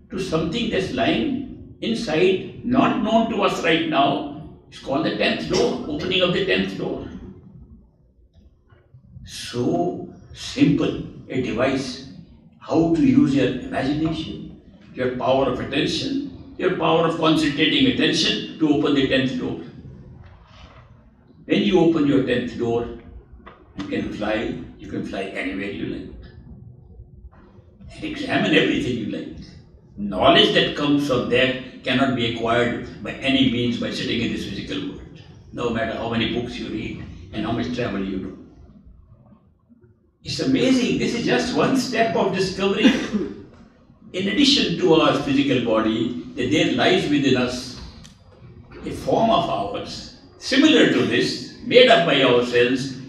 to something that's lying inside, not known to us right now. It's called the 10th door, opening of the 10th door. So simple a device. How to use your imagination, your power of attention, your power of concentrating attention to open the 10th door. When you open your 10th door, you can fly anywhere you like. Examine everything you like. Knowledge that comes from that cannot be acquired by any means by sitting in this physical world, no matter how many books you read and how much travel you do. It's amazing. This is just one step of discovery. In addition to our physical body, that there lies within us a form of ours, similar to this, made up by ourselves,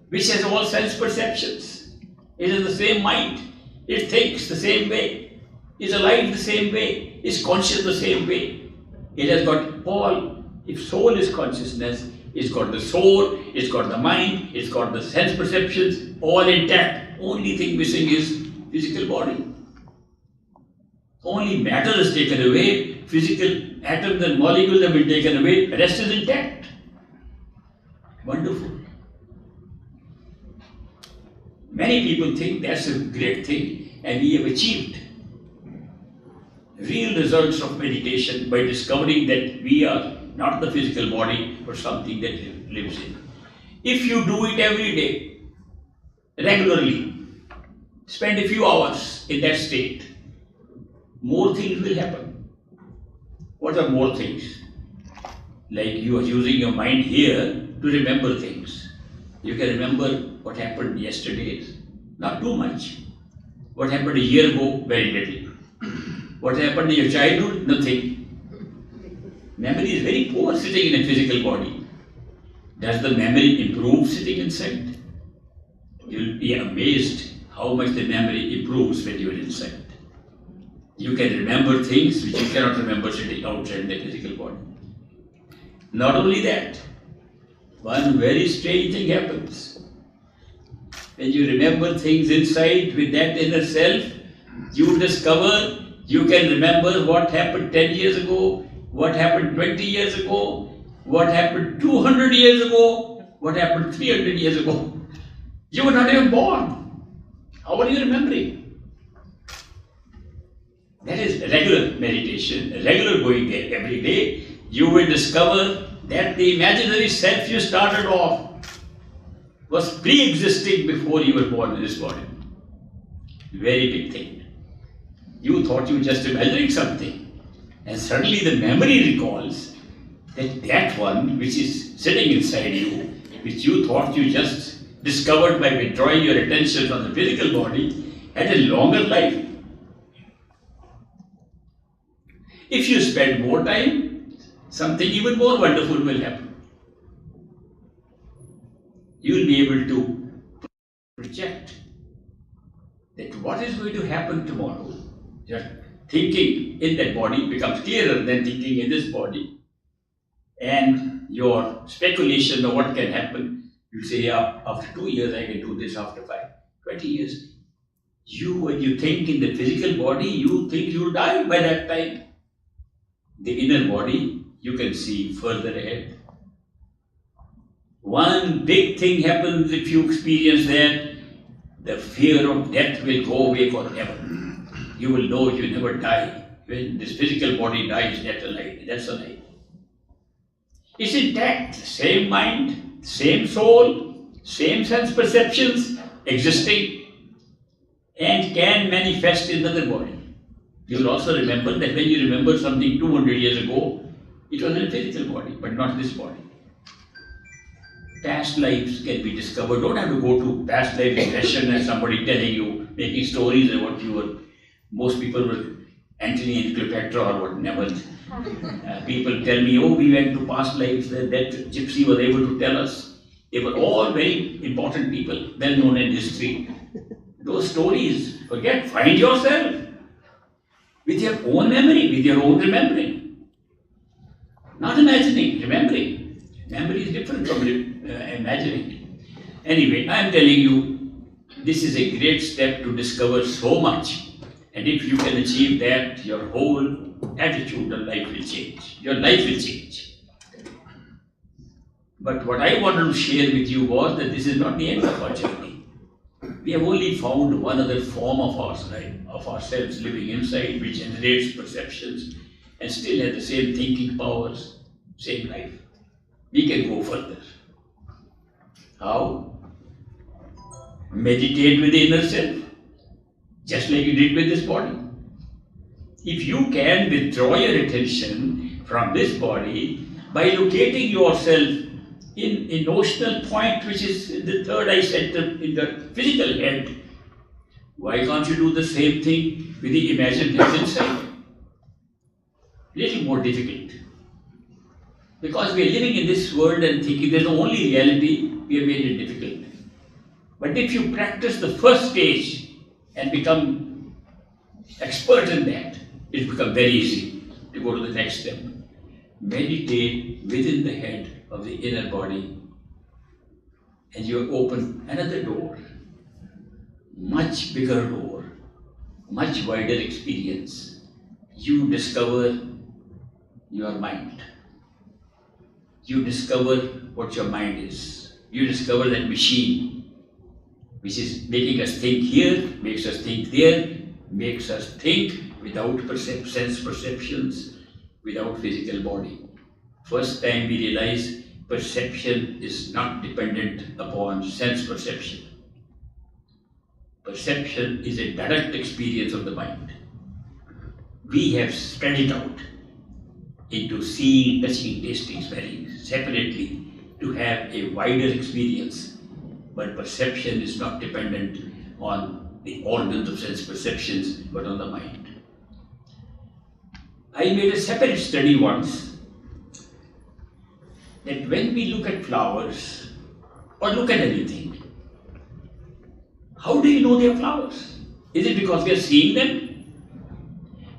which has all sense perceptions. It is the same mind. It thinks the same way. It's alive the same way. It's conscious the same way. It has got all. If soul is consciousness, it's got the soul, it's got the mind, it's got the sense perceptions, all intact. Only thing missing is physical body. Only matter is taken away, physical atoms and molecules have been taken away, the rest is intact. Wonderful. Many people think that's a great thing, and we have achieved real results of meditation by discovering that we are not the physical body, but something that lives in. If you do it every day, regularly, spend a few hours in that state, more things will happen. What are more things? Like you are using your mind here to remember things. You can remember what happened yesterday, not too much. What happened a year ago, very little. What happened in your childhood, nothing. Memory is very poor sitting in a physical body. Does the memory improve sitting inside? You'll be amazed how much the memory improves when you're inside. You can remember things which you cannot remember sitting outside the physical body. Not only that, one very strange thing happens. When you remember things inside with that inner self, you discover you can remember what happened 10 years ago, what happened 20 years ago, what happened 200 years ago, what happened 300 years ago. You were not even born. How are you remembering? That is regular meditation, regular going there every day. You will discover that the imaginary self you started off was pre-existing before you were born in this body. Very big thing. You thought you were just imagining something. And suddenly the memory recalls that that one which is sitting inside you, which you thought you just discovered by withdrawing your attention from the physical body, had a longer life. If you spend more time, something even more wonderful will happen. You will be able to project that what is going to happen tomorrow. Just thinking in that body becomes clearer than thinking in this body. And your speculation of what can happen, you say, yeah, after 2 years I can do this, after 20 years. When you think in the physical body, you think you'll die by that time. The inner body, you can see further ahead. One big thing happens if you experience that, the fear of death will go away forever. You will know you never die. When this physical body dies, that's a lie. That's a lie. It's intact, same mind, same soul, same sense perceptions existing and can manifest in another body. You will also remember that when you remember something 200 years ago, it was in a physical body, but not this body. Past lives can be discovered. Don't have to go to past life regression and somebody telling you, making stories about you were. Most people were Antony and Cleopatra or whatever. People tell me, oh, we went to past lives, that gypsy was able to tell us. They were all very important people, well known in history. Those stories, forget, find yourself with your own memory, with your own remembering. Not imagining, remembering. Memory is different from imagining. Anyway, I am telling you, this is a great step to discover so much. And if you can achieve that, your whole attitude of life will change. Your life will change. But what I wanted to share with you was that this is not the end of our journey. We have only found one other form of ourselves living inside, which generates perceptions and still has the same thinking powers, same life. We can go further. How? Meditate with the inner self, just like you did with this body. If you can withdraw your attention from this body by locating yourself in a notional point which is the third eye center in the physical head, why can't you do the same thing with the imagined head inside? Little more difficult. Because we are living in this world and thinking there's the only reality, we have made it difficult. But if you practice the first stage and become expert in that, it becomes very easy to go to the next step. Meditate within the head of the inner body and you open another door, much bigger door, much wider experience. You discover your mind. You discover what your mind is. You discover that machine which is making us think here, makes us think there, makes us think without sense perceptions, without physical body. First time we realize perception is not dependent upon sense perception. Perception is a direct experience of the mind. We have spread it out into seeing, touching, tasting, smelling separately to have a wider experience. But perception is not dependent on the organs of sense perceptions, but on the mind. I made a separate study once that when we look at flowers or look at anything, how do you know they are flowers? Is it because we are seeing them?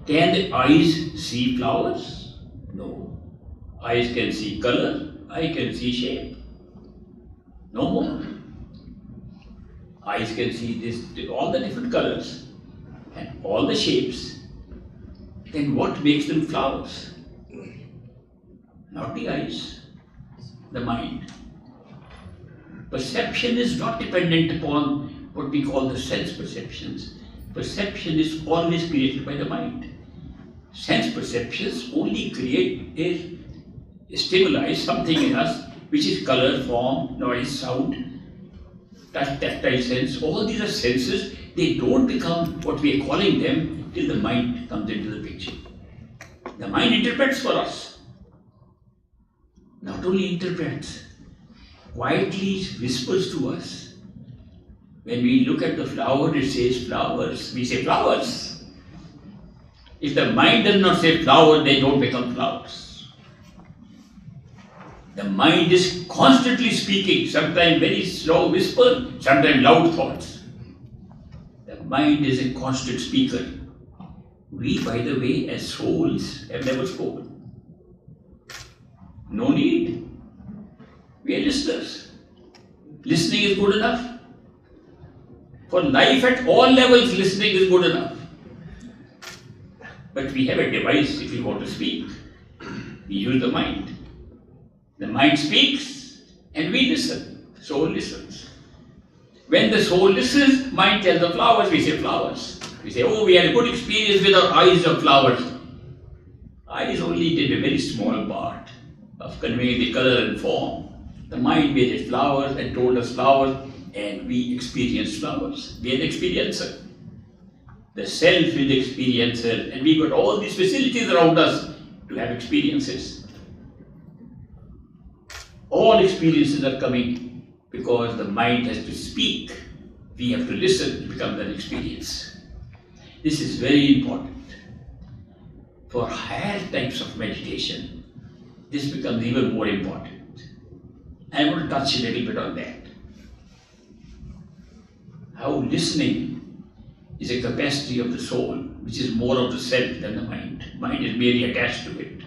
Can the eyes see flowers? No. Eyes can see color, eye can see shape. No more. Eyes can see this, all the different colors and all the shapes. Then what makes them flowers? Not the eyes, the mind. Perception is not dependent upon what we call the sense perceptions. Perception is always created by the mind. Sense perceptions only create a stimuli, something in us, which is color, form, noise, sound, touch, tactile sense. All these are senses. They don't become what we are calling them till the mind comes into the picture. The mind interprets for us. Not only interprets, quietly whispers to us. When we look at the flower, it says flowers. We say flowers. If the mind does not say flower, they don't become flowers. The mind is constantly speaking, sometimes very slow whisper, sometimes loud thoughts. The mind is a constant speaker. We, by the way, as souls, have never spoken. No need. We are listeners. Listening is good enough. For life at all levels, listening is good enough. But we have a device if we want to speak. We use the mind. The mind speaks and we listen. Soul listens. When the soul listens, mind tells the flowers, we say flowers. We say, oh, we had a good experience with our eyes of flowers. Eyes only did a very small part of conveying the color and form. The mind made it flowers and told us flowers, and we experienced flowers. We are an experiencer. The self is the experiencer, and we've got all these facilities around us to have experiences. All experiences are coming because the mind has to speak. We have to listen to become that experience. This is very important. For higher types of meditation, this becomes even more important. I want to touch a little bit on that. How listening is a capacity of the soul, which is more of the self than the mind. Mind is merely attached to it,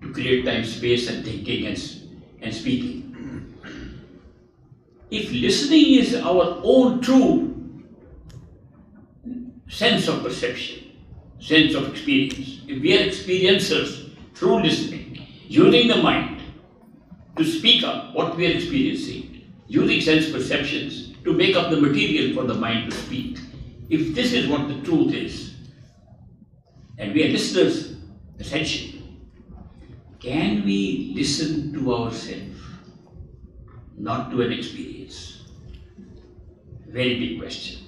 to create time, space, and thinking and speaking. If listening is our own true sense of perception, sense of experience, if we are experiencers through listening, using the mind to speak up what we are experiencing, using sense perceptions to make up the material for the mind to speak, if this is what the truth is, and we are listeners essentially, can we listen to ourselves, not to an experience? Very big question.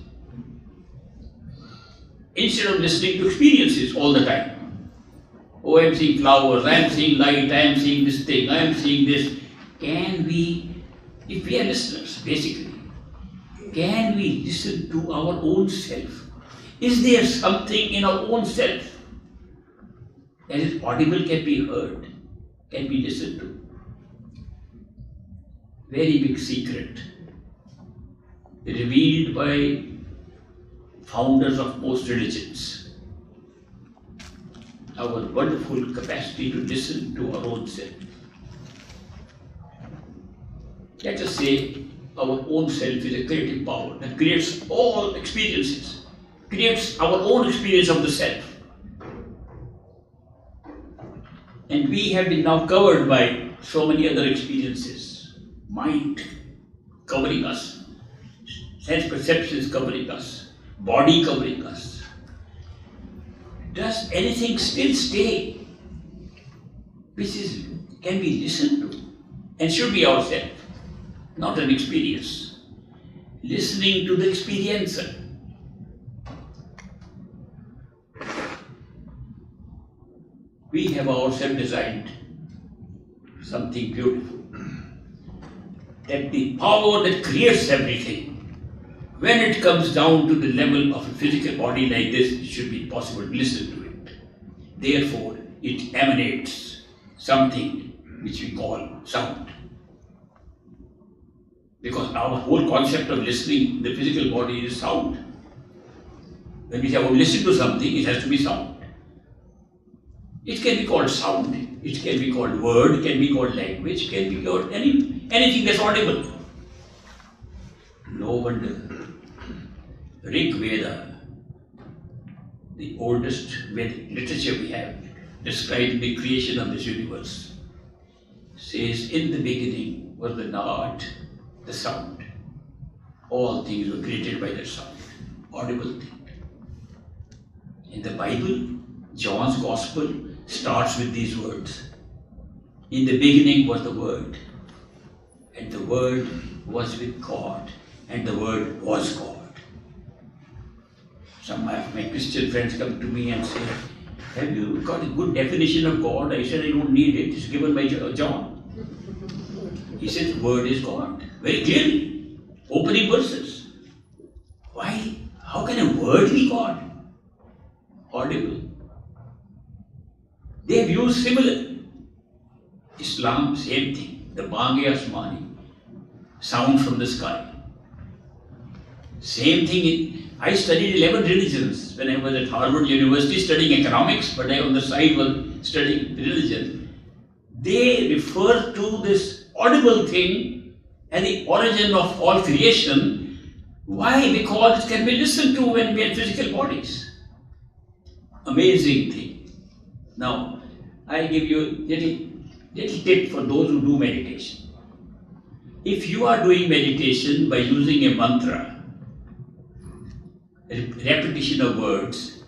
Instead of listening to experiences all the time, oh, I am seeing flowers, I am seeing light, I am seeing this thing, I am seeing this. Can we, if we are listeners, basically, can we listen to our own self? Is there something in our own self that is audible, can be heard, can be listened to? Very big secret, revealed by founders of most religions. Our wonderful capacity to listen to our own self. Let us say our own self is a creative power that creates all experiences, creates our own experience of the self. And we have been now covered by so many other experiences. Mind covering us, sense perceptions covering us, body covering us. Does anything still stay which can be listened to and should be ourself, not an experience? Listening to the experiencer. We have ourselves designed something beautiful. That the power that creates everything, when it comes down to the level of a physical body like this, it should be possible to listen to it. Therefore, it emanates something which we call sound. Because our whole concept of listening, the physical body, is sound. When we say, oh, listen to something, it has to be sound. It can be called sound, it can be called word, it can be called language, it can be called anything that's audible. No wonder Rig Veda, the oldest Vedic literature we have, describing the creation of this universe, says, in the beginning was the Nod, the sound. All things were created by the sound, audible thing. In the Bible, John's Gospel starts with these words. In the beginning was the Word, and the Word was with God, and the Word was God. Some of my Christian friends come to me and say, have you got a good definition of God? I said, I don't need it. It's given by John. He said, the Word is God. Very clearly. Opening verses. Why? How can a word be God? Audible. They have used similar. Islam, same thing. The Bang-e-Asmani, sound from the sky. Same thing. I studied 11 religions when I was at Harvard University studying economics, but I on the side was studying religion. They refer to this audible thing and the origin of all creation. Why? Because it can be listened to when we have physical bodies. Amazing thing. Now, I give you a little tip for those who do meditation. If you are doing meditation by using a mantra, a repetition of words,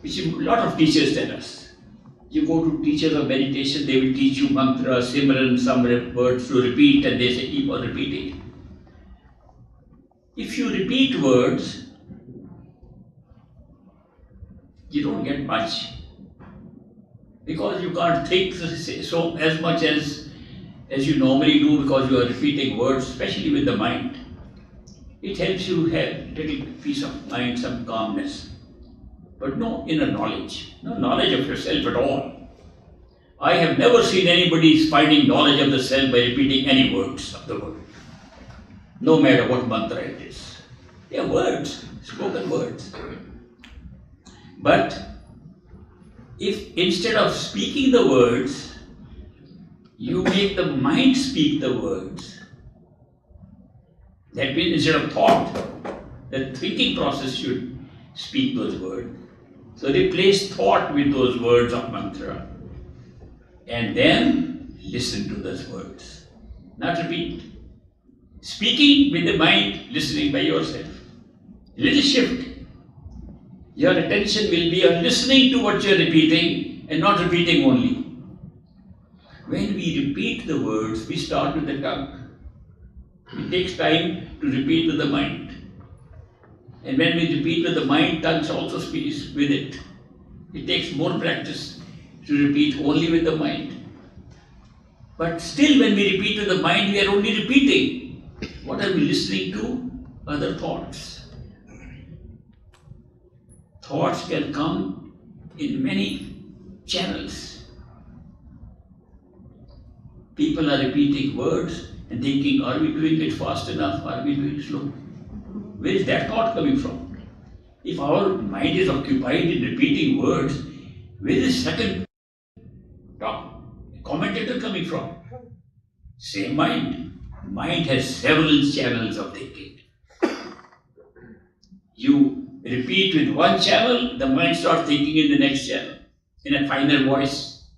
which a lot of teachers tell us. You go to teachers of meditation, they will teach you mantra, simran, some words to repeat, and they say keep on repeating. If you repeat words, you don't get much. Because you can't think so as much as you normally do, because you are repeating words, especially with the mind. It helps you have little peace of mind, some calmness. But no inner knowledge, no knowledge of yourself at all. I have never seen anybody finding knowledge of the self by repeating any words of the word, no matter what mantra it is. They are words, spoken words. But if instead of speaking the words, you make the mind speak the words, that means instead of thought, the thinking process should speak those words. So replace thought with those words of mantra and then listen to those words. Not repeat. Speaking with the mind, listening by yourself. Little shift. Your attention will be on listening to what you are repeating and not repeating only. When we repeat the words, we start with the tongue. It takes time to repeat with the mind. And when we repeat with the mind, tongue also speaks with it. It takes more practice to repeat only with the mind. But still, when we repeat with the mind, we are only repeating. What are we listening to? Other thoughts. Thoughts can come in many channels. People are repeating words and thinking, are we doing it fast enough? Are we doing it slow? Where is that thought coming from? If our mind is occupied in repeating words, where is the second commentator coming from? Same mind. Mind has several channels of thinking. You repeat with one channel, the mind starts thinking in the next channel, in a finer voice.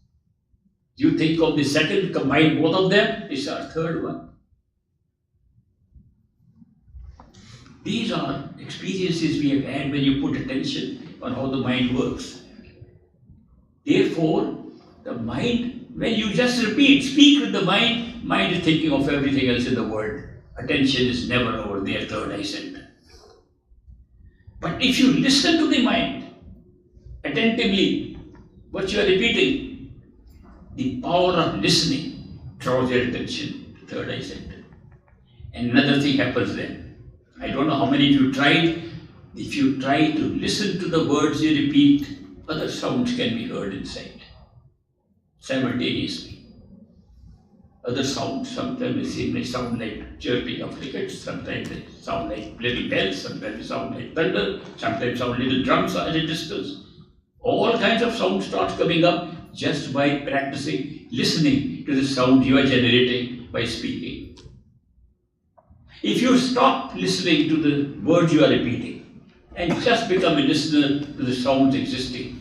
You think of the second, combine both of them, it's our third one. These are experiences we have had when you put attention on how the mind works. Therefore, the mind, when you just repeat, speak with the mind, mind is thinking of everything else in the world. Attention is never over there, third eye center. But if you listen to the mind attentively, what you are repeating, the power of listening draws your attention to third eye center. And another thing happens then. I don't know how many of you tried. If you try to listen to the words you repeat, other sounds can be heard inside simultaneously. Other sounds, sometimes they sound like chirping of crickets, sometimes they sound like little bells, sometimes they sound like thunder, sometimes sound little drums at a distance. All kinds of sounds start coming up just by practicing listening to the sound you are generating by speaking. If you stop listening to the words you are repeating and just become a listener to the sounds existing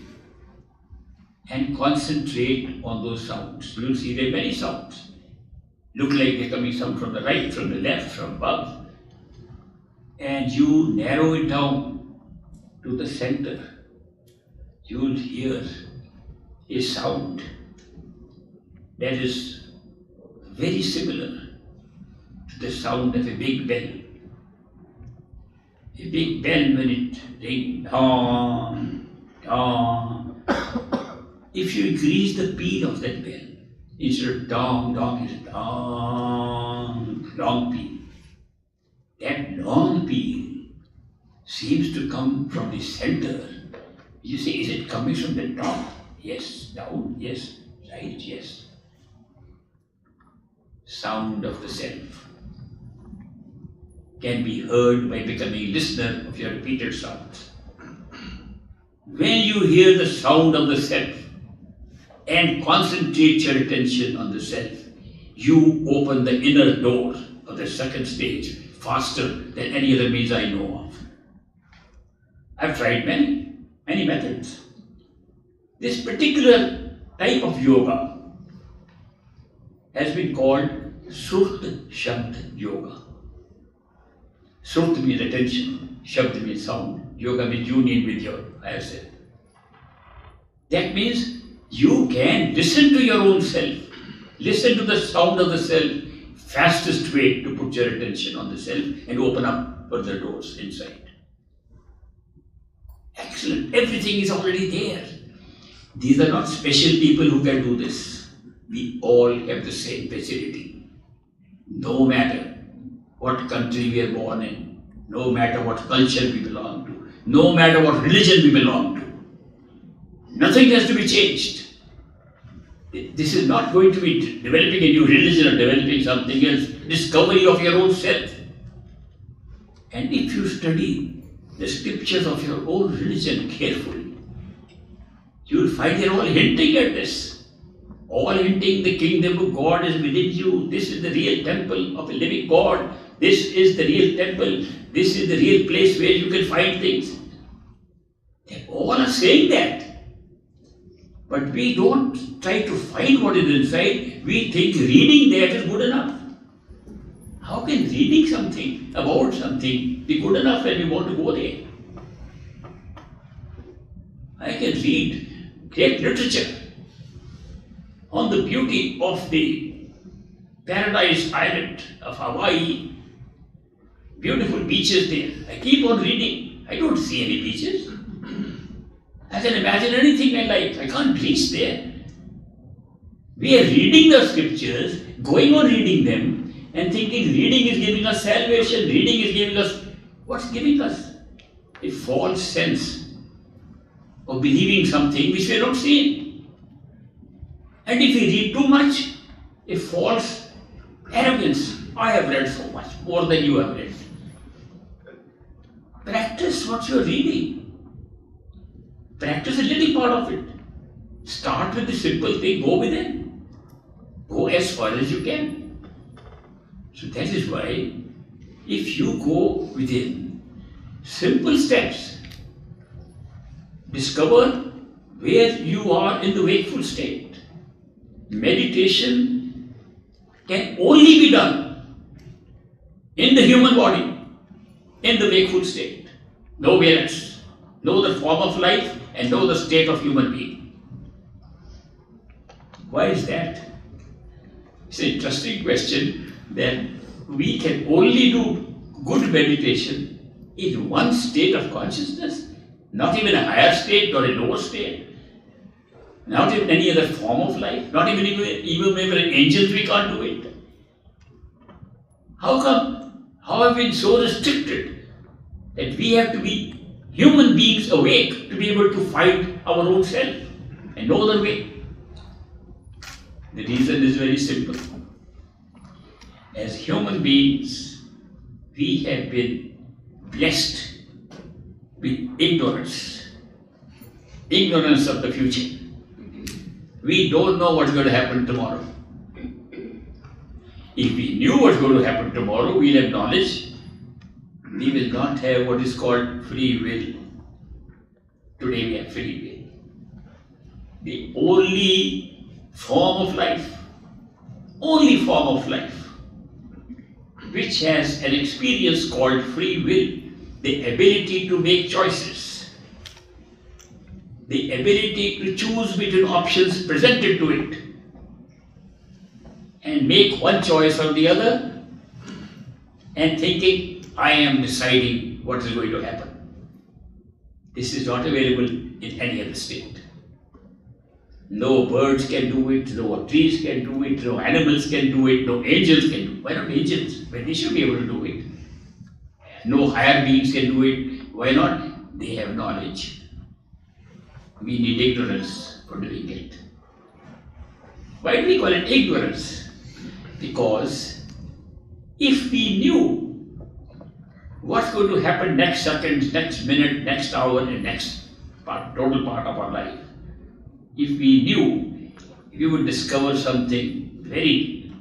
and concentrate on those sounds, you will see there are many sounds. Look like they're coming some from the right, from the left, from above. And you narrow it down to the center. You will hear a sound that is very similar to the sound of a big bell. A big bell, when it rings, dong, dong. If you increase the speed of that bell, instead of dong, dong, it's dong, long peal. That long peal seems to come from the center. You say, is it coming from the top? Yes. Down? Yes. Right? Yes. Sound of the self can be heard by becoming listener of your repeated sounds. When you hear the sound of the self and concentrate your attention on the self, you open the inner door of the second stage faster than any other means I know of. I've tried many methods. This particular type of yoga has been called Surt Shabd Yoga. Surt means attention, Shabd means sound, Yoga means union with your higher self. That means you can listen to your own self, listen to the sound of the self, fastest way to put your attention on the self and open up further doors inside. excellent. Everything is already there. These are not special people who can do this. We all have the same facility. No matter what country we are born in, no matter what culture we belong to, no matter what religion we belong to, nothing has to be changed. This is not going to be developing a new religion or developing something else. Discovery of your own self. And if you study the scriptures of your own religion carefully, you will find they're all hinting at this. All hinting the kingdom of God is within you. This is the real temple of a living God. This is the real temple. This is the real place where you can find things. They all are saying that. But we don't try to find what is inside. We think reading that is good enough. How can reading something about something be good enough when we want to go there? I can read great literature on the beauty of the paradise island of Hawaii. Beautiful beaches there. I keep on reading. I don't see any beaches. I can imagine anything I like. I can't reach there. We are reading the scriptures, going on reading them, and thinking reading is giving us salvation, reading is giving us, what's giving us? A false sense of believing something which we are not seeing. And if we read too much, a false arrogance. I have read so much, more than you have read. Practice what you are reading. Practice a little part of it. Start with the simple thing, go within. Go as far as you can. So that is why, if you go within, simple steps, discover where you are in the wakeful state. Meditation can only be done in the human body, in the wakeful state. Nowhere else. Know the form of life and know the state of human being. Why is that? It's an interesting question. That we can only do good meditation in one state of consciousness, not even a higher state or a lower state, not even any other form of life, not even angels we can't do it. How come? How have we been so restricted that we have to be human beings awake to be able to find our own self and no other way? The reason is very simple. As human beings, we have been blessed with ignorance of the future. We don't know what's going to happen tomorrow. If we knew what's going to happen tomorrow, we'll have knowledge. We will not have what is called free will. Today we have free will. The only form of life, which has an experience called free will, the ability to make choices, the ability to choose between options presented to it and make one choice or the other and thinking, I am deciding what is going to happen. This is not available in any other state. No birds can do it, no trees can do it, no animals can do it, no angels can do it. Why not angels? But they should be able to do it. No higher beings can do it. Why not? They have knowledge. We need ignorance for doing it. Why do we call it ignorance? Because if we knew what's going to happen next second, next minute, next hour, and next total part of our life, if we knew, we would discover something very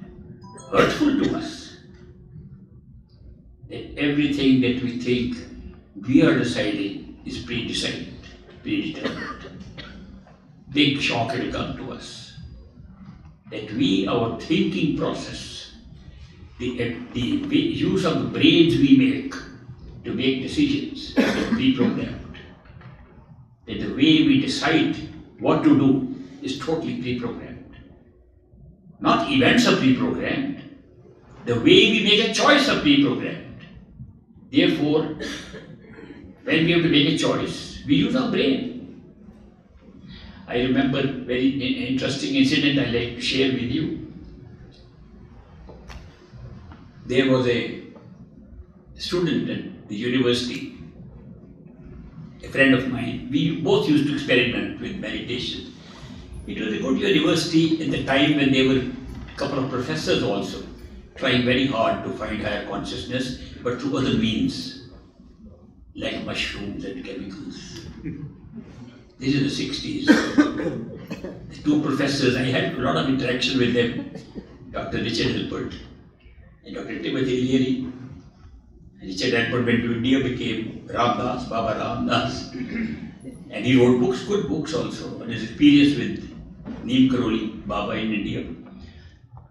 hurtful to us. That everything that we think we are deciding is predecided, predetermined. Big shock will come to us. That our thinking process, the use of the brains we make to make decisions is pre-programmed. That the way we decide what to do is totally pre-programmed. Not events are pre-programmed. The way we make a choice are pre-programmed. Therefore, when we have to make a choice, We use our brain. I remember a very interesting incident I'd like to share with you. There was a student at the university, a friend of mine. We both used to experiment with meditation. It was a good university at the time when there were a couple of professors also trying very hard to find higher consciousness, but through other means, like mushrooms and chemicals. This is the 60s. The two professors, I had a lot of interaction with them, Dr. Richard Hilbert and Dr. Timothy Leary. Richard Hilbert went to India, became Ramdas, Baba Ramdas. And he wrote books, good books also, on his experience with Neem Karoli, Baba in India.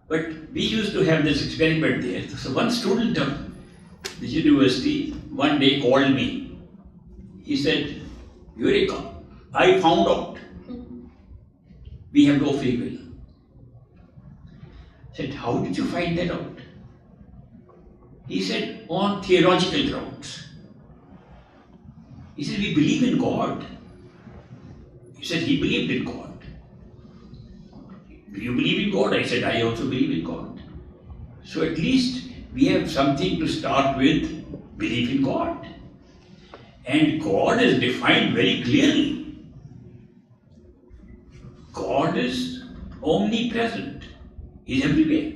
But we used to have this experiment there. So one student of the university one day called me. He said, Eureka, I found out we have no free will. I said, how did you find that out? He said, on theological grounds. He said, we believe in God. He said, he believed in God. Do you believe in God? I said, I also believe in God. So at least we have something to start with, belief in God. And God is defined very clearly. God is omnipresent. He is everywhere.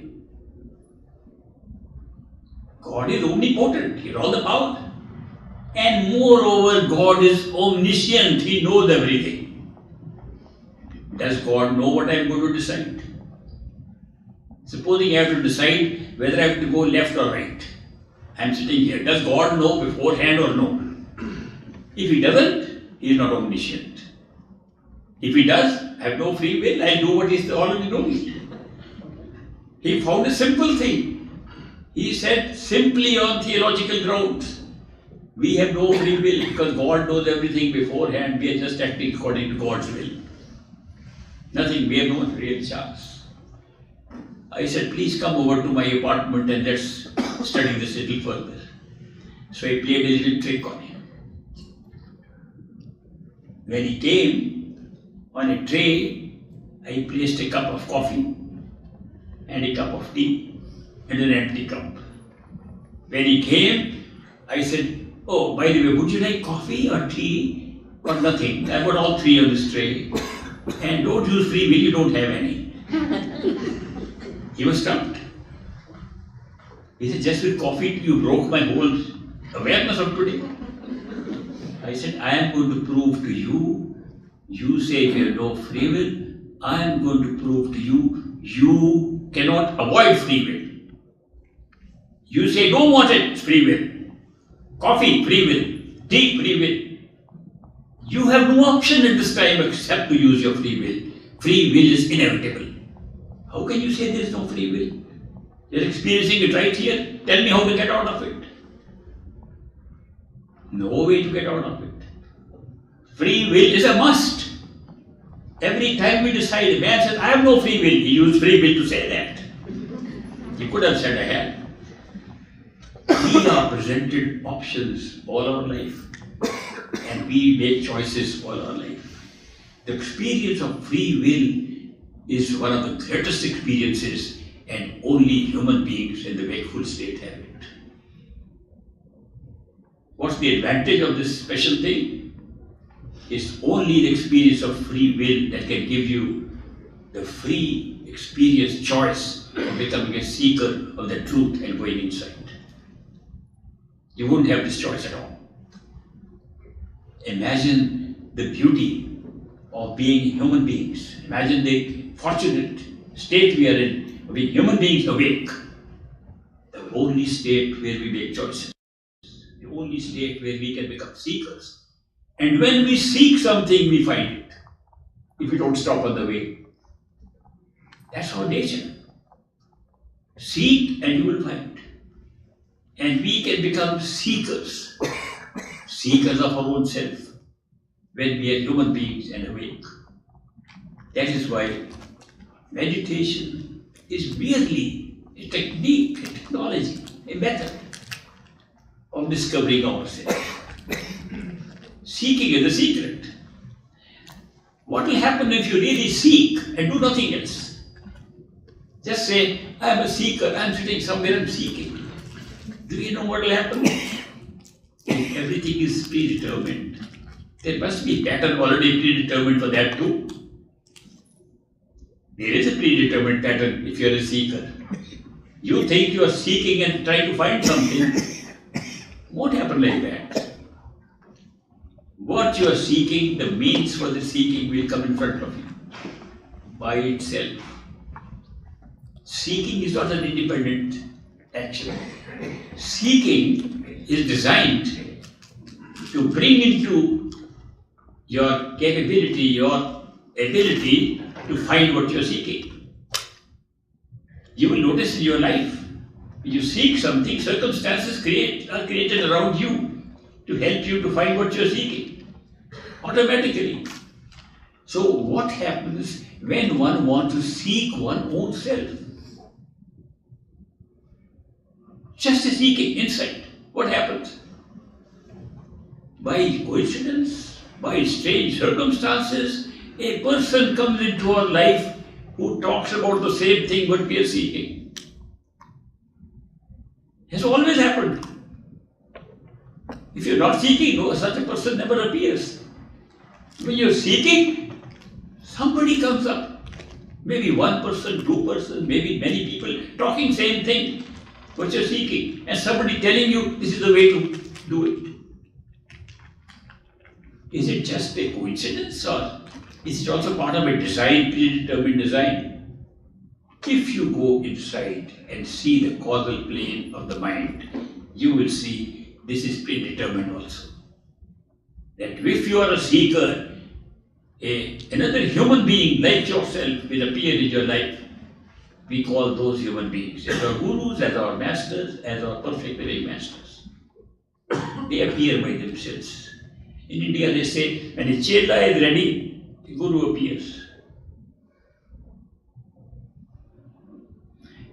God is omnipotent. He has all the power. And moreover, God is omniscient. He knows everything. Does God know what I am going to decide? Supposing I have to decide whether I have to go left or right. I am sitting here. Does God know beforehand or no? If He doesn't, He is not omniscient. If He does, I have no free will. I do what He already knows. He found a simple thing. He said simply on theological grounds, we have no free will because God knows everything beforehand. We are just acting according to God's will. Nothing, we have no real chance. I said, please come over to my apartment and let's study this a little further. So I played a little trick on him. When he came, on a tray, I placed a cup of coffee and a cup of tea and an empty cup. When he came, I said, oh, by the way, would you like coffee or tea or nothing? I've got all three on this tray. And don't use free will, you don't have any. He was stumped. He said, just with coffee, you broke my whole awareness of today. I said, I am going to prove to you, you say you have no free will, I am going to prove to you, you cannot avoid free will. You say, don't want it, free will. Coffee, free will. Tea, free will. You have no option at this time except to use your free will. Free will is inevitable. How can you say there is no free will? You're experiencing it right here. Tell me how to get out of it. No way to get out of it. Free will is a must. Every time we decide, a man says, I have no free will. He used free will to say that. He could have said, I have. We are presented options all our life. And we make choices all our life. The experience of free will is one of the greatest experiences, and only human beings in the wakeful state have it. What's the advantage of this special thing? It's only the experience of free will that can give you the free experience choice of becoming a seeker of the truth and going inside. You wouldn't have this choice at all. Imagine the beauty of being human beings. Imagine the fortunate state we are in, of being human beings awake. The only state where we make choices. The only state where we can become seekers. And when we seek something, we find it. If we don't stop on the way. That's our nature. Seek and you will find. And we can become seekers. Seekers of our own self, when we are human beings and awake. That is why meditation is merely a technique, a technology, a method of discovering ourselves. Seeking is the secret. What will happen if you really seek and do nothing else? Just say, I am a seeker, I am sitting somewhere and seeking. Do you know what will happen? If everything is predetermined, there must be a pattern already predetermined for that too. There is a predetermined pattern if you are a seeker. You think you are seeking and trying to find something. Won't happen like that. What you are seeking, the means for the seeking will come in front of you by itself. Seeking is not an independent action. Seeking is designed to bring into your capability, your ability to find what you are seeking. You will notice in your life, when you seek something, circumstances are created around you to help you to find what you are seeking. Automatically. So what happens when one wants to seek one's own self? Just a seeking insight. What happens? By coincidence, by strange circumstances, a person comes into our life who talks about the same thing what we are seeking. Has always happened. If you're not seeking, no, such a person never appears. When you're seeking, somebody comes up. Maybe one person, two persons, maybe many people talking same thing, what you're seeking, and somebody telling you this is the way to do it. Is it just a coincidence or is it also part of a design, predetermined design? If you go inside and see the causal plane of the mind, you will see this is predetermined also. That if you are a seeker, another human being like yourself will appear in your life. We call those human beings as our gurus, as our masters, as our perfect living masters. They appear by themselves. In India they say, when a chela is ready, the guru appears.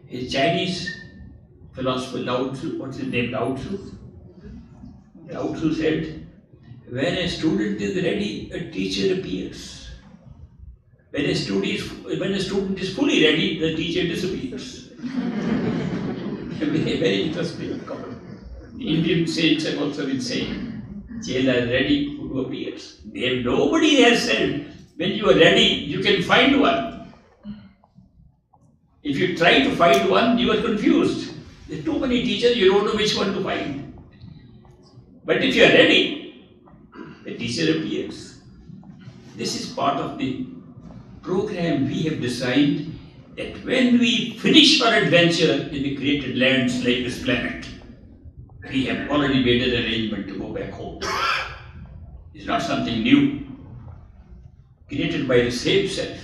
A Chinese philosopher, Lao Tzu, what's his name, Lao Tzu? Lao Tzu said, when a student is ready, a teacher appears. When a student is fully ready, the teacher disappears. Very interesting. The Indian saints have also been saying, Chela is ready, Guru appears. Nobody has said, when you are ready, you can find one. If you try to find one, you are confused. There are too many teachers, you don't know which one to find. But if you are ready, the teacher appears. This is part of the program we have designed, that when we finish our adventure in the created lands like this planet, we have already made an arrangement to go back home. It's not something new. Created by the same self,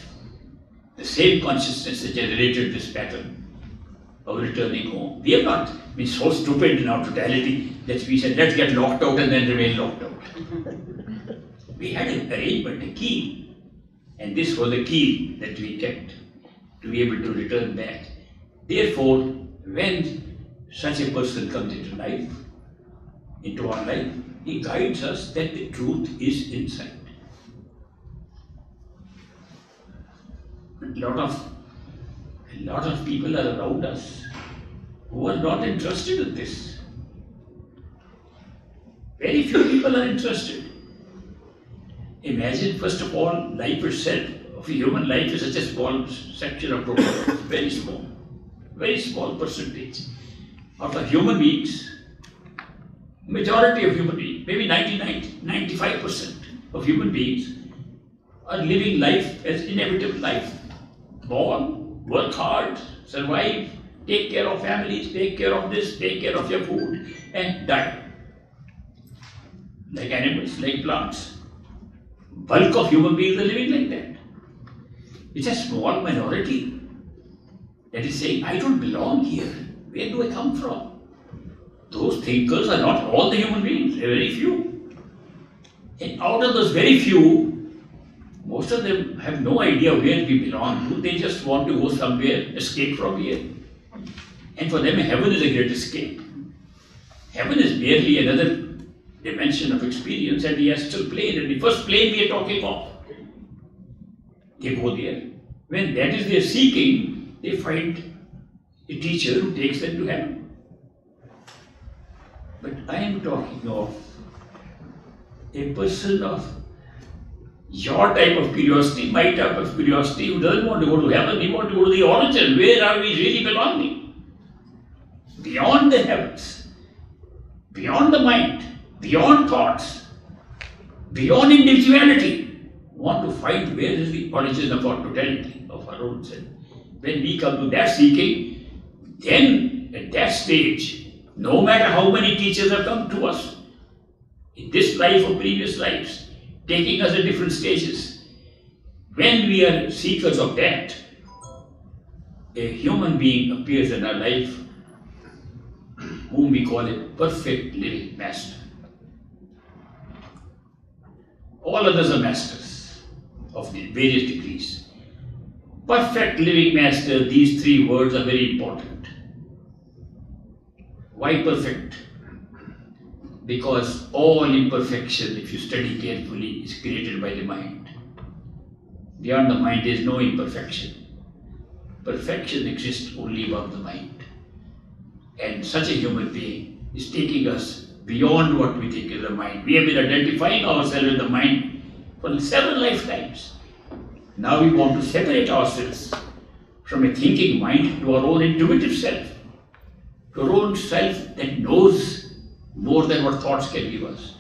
the same consciousness that generated this pattern of returning home. We have not been so stupid in our totality that we said, let's get locked out and then remain locked out. We had an arrangement, a key, and this was the key that we kept to be able to return back. Therefore, when such a person comes into our life, he guides us that the truth is inside. A lot of people are around us who are not interested in this. Very few people are interested. Imagine, first of all, life itself of a human life is such a small section of total, very small percentage. Out of human beings, majority of human beings, maybe 95% of human beings are living life as inevitable life. Born, work hard, survive, take care of families, take care of this, take care of your food, and die. Like animals, like plants. Bulk of human beings are living like that. It's a small minority that is saying, I don't belong here. Where do I come from? Those thinkers are not all the human beings, they're very few. And out of those very few, most of them have no idea where we belong to. They just want to go somewhere, escape from here. And for them, heaven is a great escape. Heaven is merely another dimension of experience and the astral plane, and the first plane we are talking of. They go there. When that is their seeking, they find a teacher who takes them to heaven. But I am talking of a person of your type of curiosity, my type of curiosity, who doesn't want to go to heaven, he wants to go to the origin. Where are we really belonging? Beyond the heavens, beyond the mind, beyond thoughts, beyond individuality. We want to find where is the origin of our totality, of our own self. When we come to that seeking, then at that stage, no matter how many teachers have come to us, in this life or previous lives, taking us at different stages, when we are seekers of that, a human being appears in our life whom we call a perfect living master. All others are masters of the various degrees. Perfect living master, these three words are very important. Why perfect? Because all imperfection, if you study carefully, is created by the mind. Beyond the mind there is no imperfection. Perfection exists only above the mind. And such a human being is taking us beyond what we think is the mind. We have been identifying ourselves with the mind for several lifetimes. Now we want to separate ourselves from a thinking mind to our own intuitive self, to our own self that knows more than what thoughts can give us.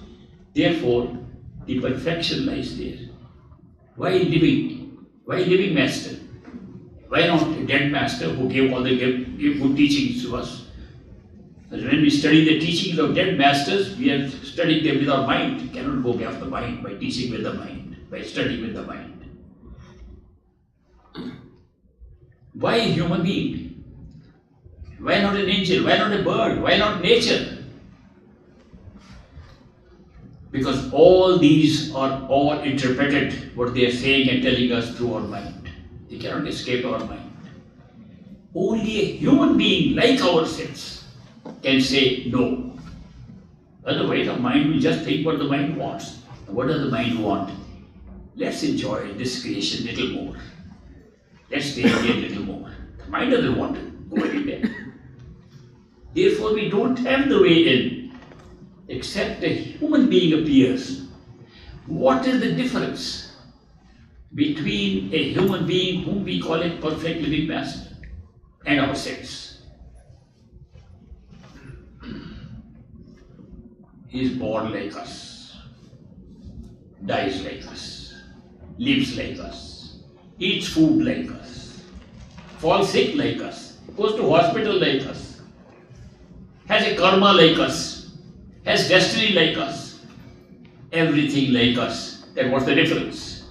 Therefore, the perfection lies there. Why living? Why living master? Why not a dead master who gave all the gave good teachings to us? And when we study the teachings of dead masters, we are studying them with our mind. We cannot go beyond the mind by teaching with the mind, by studying with the mind. Why a human being? Why not an angel? Why not a bird? Why not nature? Because all these are all interpreted, what they are saying and telling us through our mind. They cannot escape our mind. Only a human being like ourselves can say no. Otherwise, the mind will just think what the mind wants. What does the mind want? Let's enjoy this creation a little more. Let's stay here a little more. The mind doesn't want to go anywhere. Therefore, we don't have the way in, except a human being appears. What is the difference between a human being whom we call a perfect living master and ourselves? He is born like us, dies like us, lives like us, eats food like us, falls sick like us, goes to hospital like us, has a karma like us, has destiny like us, everything like us. Then what's the difference?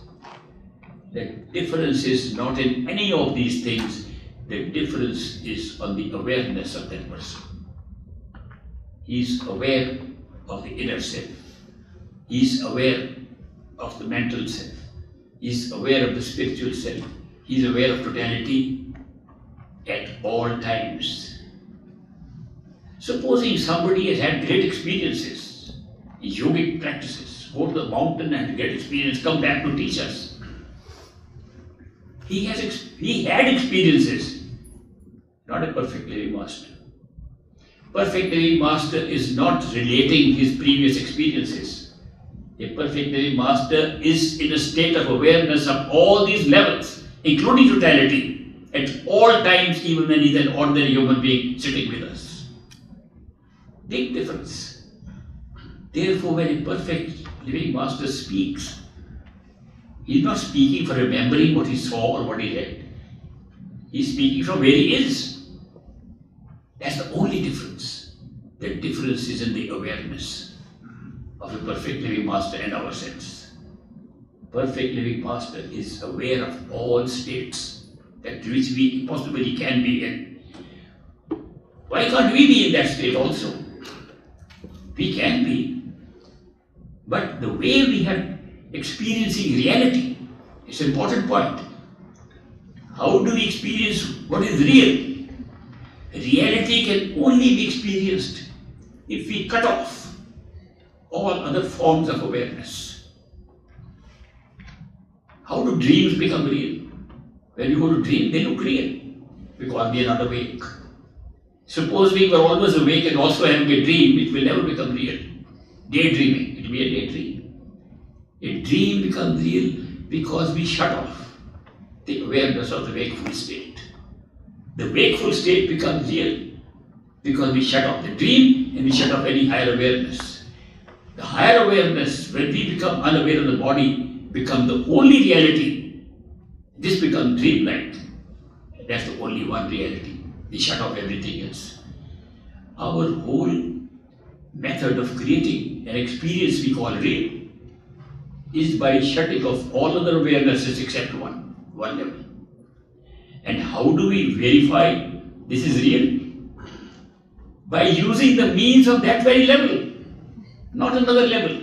The difference is not in any of these things. The difference is on the awareness of that person. He is aware of the inner self. He is aware of the mental self. He is aware of the spiritual self. He is aware of totality at all times. Supposing somebody has had great experiences, yogic practices, go to the mountain and get experience, come back to teach us. He had experiences, not a perfect living master. Perfect living master is not relating his previous experiences. A perfect living master is in a state of awareness of all these levels, including totality, at all times, even when he is an ordinary human being sitting with us. Big difference. Therefore, when a perfect living master speaks, he is not speaking for remembering what he saw or what he read. He is speaking from where he is. That's the only difference. The difference is in the awareness of a perfect living master and ourselves. Perfect living master is aware of all states that which we possibly can be in. Why can't we be in that state also? We can be. But the way we are experiencing reality is an important point. How do we experience what is real? Reality can only be experienced if we cut off all other forms of awareness. How do dreams become real? When you go to dream, they look real because we are not awake. Suppose we were always awake and also having a dream, it will never become real. Daydreaming, it will be a daydream. A dream becomes real because we shut off the awareness of the wakeful state. The wakeful state becomes real because we shut off the dream and we shut off any higher awareness. The higher awareness, when we become unaware of the body, becomes the only reality. This becomes dreamlike. That's the only one reality. We shut off everything else. Our whole method of creating an experience we call real is by shutting off all other awarenesses except one level. And how do we verify this is real? By using the means of that very level, not another level.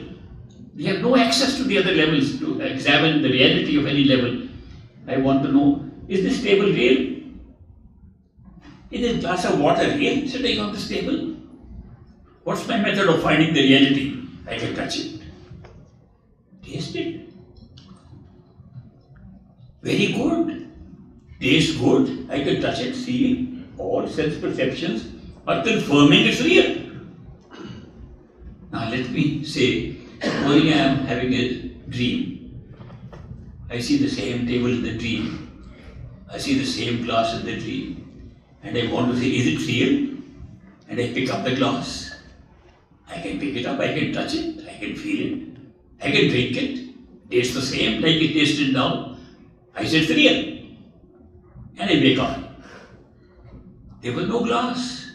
We have no access to the other levels to examine the reality of any level. I want to know, is this table real? Is this glass of water real sitting on this table? What's my method of finding the reality? I can touch it. Taste it. Very good. Taste good. I can touch it, see it. All sense perceptions are confirming it's real. Now let me say, supposing I am having a dream. I see the same table in the dream. I see the same glass in the dream. And I want to say, is it real? And I pick up the glass. I can pick it up, I can touch it, I can feel it. I can drink it. Taste the same like it tasted now. I said it's real. And I wake up. There was no glass.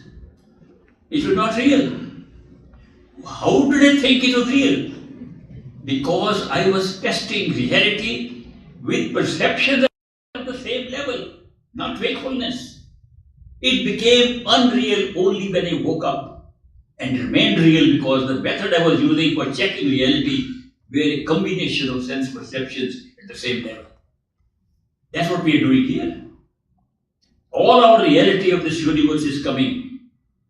It was not real. How did I think it was real? Because I was testing reality with perceptions at the same level, not wakefulness. It became unreal only when I woke up and remained real because the method I was using for checking reality were a combination of sense perceptions at the same level. That's what we are doing here. All our reality of this universe is coming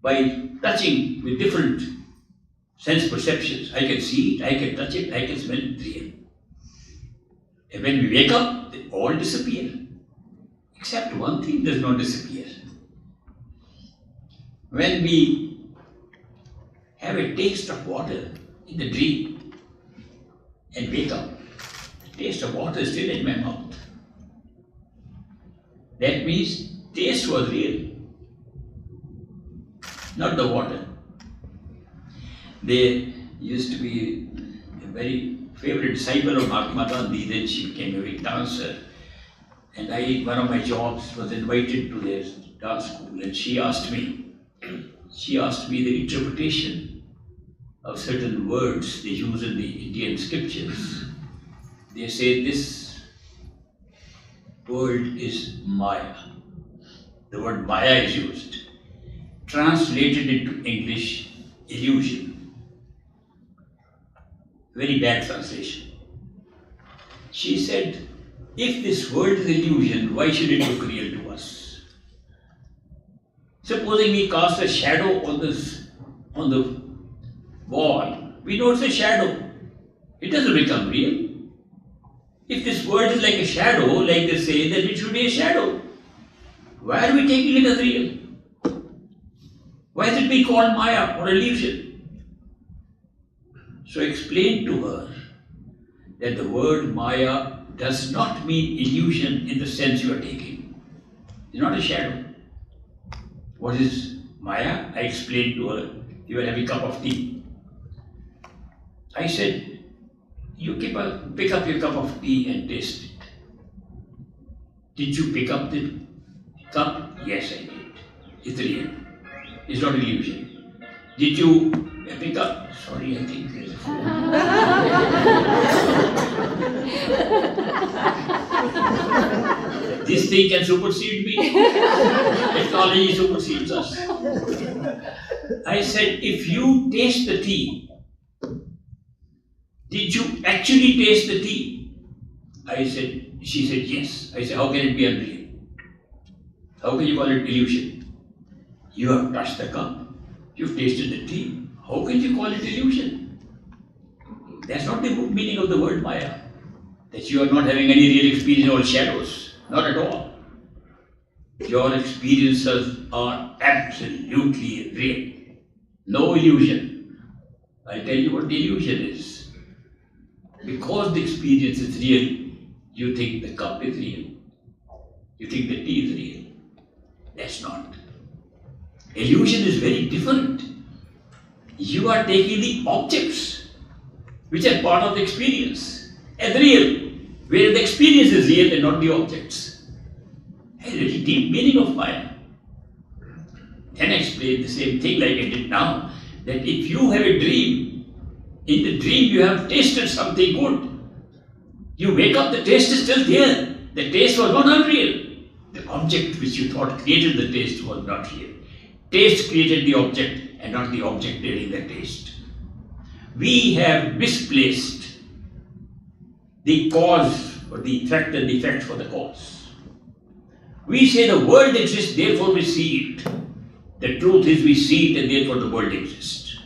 by touching with different sense perceptions. I can see it, I can touch it, I can smell it, real. And when we wake up, they all disappear. Except one thing does not disappear. When we have a taste of water in the dream and wake up, the taste of water is still in my mouth. That means taste was real, not the water. There used to be a very favorite disciple of Mahatma Gandhi, then she became a big dancer. And one of my jobs was invited to their dance school, and she asked me the interpretation of certain words they use in the Indian scriptures. They say this word is Maya. The word Maya is used. Translated into English, illusion. Very bad translation. She said, if this word is illusion, why should it look real to us? Supposing we cast a shadow on the wall, we know it's a shadow. It doesn't become real. If this word is like a shadow, like they say, then it should be a shadow. Why are we taking it as real? Why is it being called Maya or illusion? So explain to her that the word Maya does not mean illusion in the sense you are taking. It's not a shadow. What is Maya? I explained to her. You were having a cup of tea. I said, you pick up your cup of tea and taste it. Did you pick up the cup? Yes, I did. It's real. It's not illusion. Did you pick up? Sorry, I think there's a phone. This thing can supersede me. Technology supersedes us. I said, if you taste the tea, did you actually taste the tea? She said, yes. I said, how can it be unreal? How can you call it illusion? You have touched the cup. You've tasted the tea. How can you call it illusion? That's not the meaning of the word Maya. That you are not having any real experience, all shadows. Not at all. Your experiences are absolutely real. No illusion. I'll tell you what the illusion is. Because the experience is real, you think the cup is real. You think the tea is real. That's not. Illusion is very different. You are taking the objects which are part of the experience as real, where the experience is real and not the objects. That's a very deep meaning of Maya. Then I explain the same thing like I did now, that if you have a dream, in the dream you have tasted something good. You wake up, the taste is still there. The taste was not unreal. The object which you thought created the taste was not real. Taste created the object and not the object creating the taste. We have misplaced the cause for the effect and the effect for the cause. We say the world exists, therefore we see it. The truth is we see it and therefore the world exists.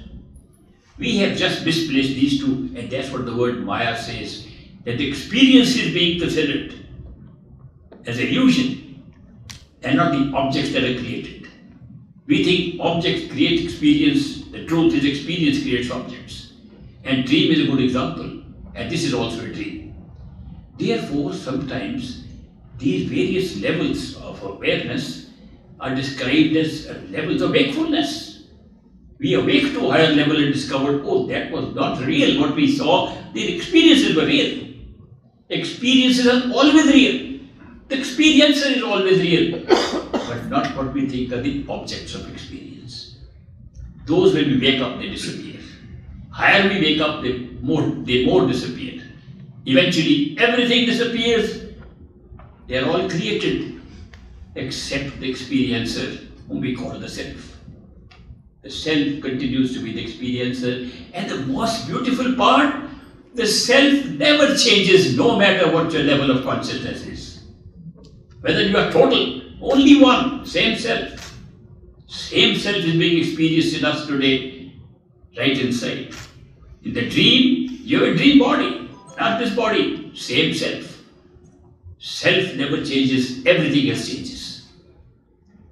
We have just misplaced these two, and that's what the word Maya says, that the experience is being considered as illusion and not the objects that are created. We think objects create experience, the truth is experience creates objects. And dream is a good example, and this is also a dream. Therefore, sometimes these various levels of awareness are described as levels of wakefulness. We awake to a higher level and discovered, oh, that was not real what we saw, the experiences were real. Experiences are always real. The experiencer is always real, but not what we think are the objects of experience. Those when we wake up, they disappear. Higher we wake up, they more disappear. Eventually, everything disappears. They are all created, except the experiencer, whom we call the self. The self continues to be the experiencer, and the most beautiful part, the self never changes no matter what your level of consciousness is. Whether you are total, only one, same self. Same self is being experienced in us today, right inside. In the dream, you have a dream body, not this body, same self. Self never changes, everything else changes.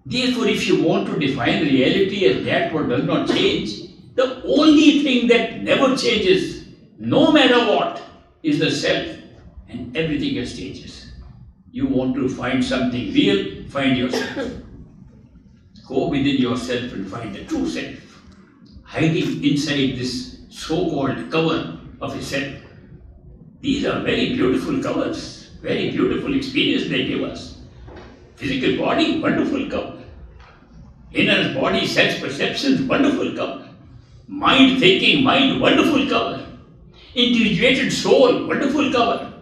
Therefore, if you want to define reality as that what does not change, the only thing that never changes, no matter what, is the self, and everything else changes. You want to find something real, find yourself. Go within yourself and find the true self, hiding inside this so-called cover of a self. These are very beautiful covers, very beautiful experience they give us. Physical body, wonderful cover. Inner body, sense perceptions, wonderful cover. Mind thinking, mind, wonderful cover. Individuated soul, wonderful cover.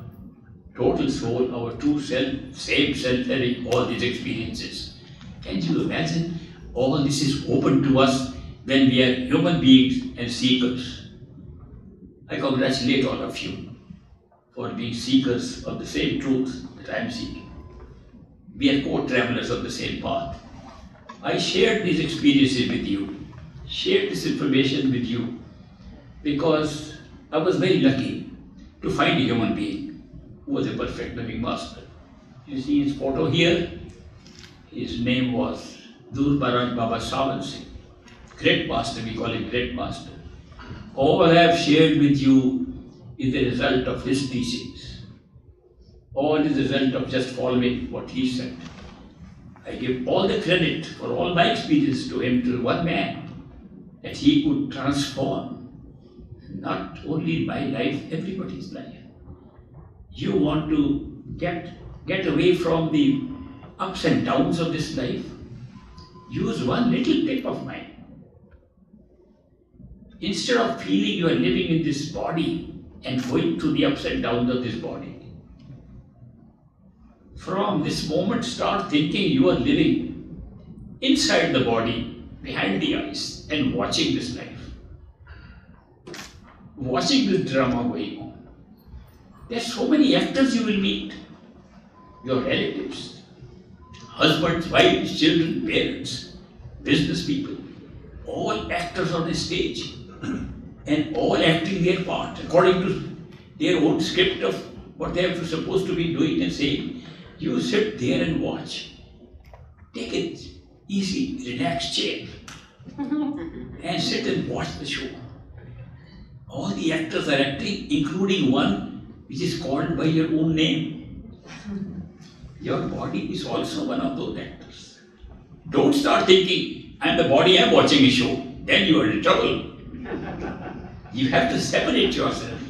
Total soul, our true self, same self having all these experiences. Can you imagine? All this is open to us when we are human beings and seekers. I congratulate all of you for being seekers of the same truth that I am seeking. We are co-travelers on the same path. I shared these experiences with you, shared this information with you, because I was very lucky to find a human being who was a perfect living master. You see his photo here? His name was Durbaran Baba Sawan Singh. Great master, we call him great master. All I have shared with you is the result of his teachings. All is the result of just following what he said. I give all the credit for all my experience to him, to one man, that he could transform not only my life, everybody's life. You want to get away from the ups and downs of this life? Use one little tip of mine. Instead of feeling you are living in this body and going through the ups and downs of this body, from this moment start thinking you are living inside the body, behind the eyes, and watching this life. Watching this drama going on. There are so many actors you will meet. Your relatives, husbands, wives, children, parents, business people, all actors on the stage. and all acting their part according to their own script of what they are supposed to be doing and saying. You sit there and watch. Take it easy, relaxed chair and sit and watch the show. All the actors are acting, including one which is called by your own name. Your body is also one of those actors. Don't start thinking, I'm the body, I'm watching a show. Then you are in trouble. You have to separate yourself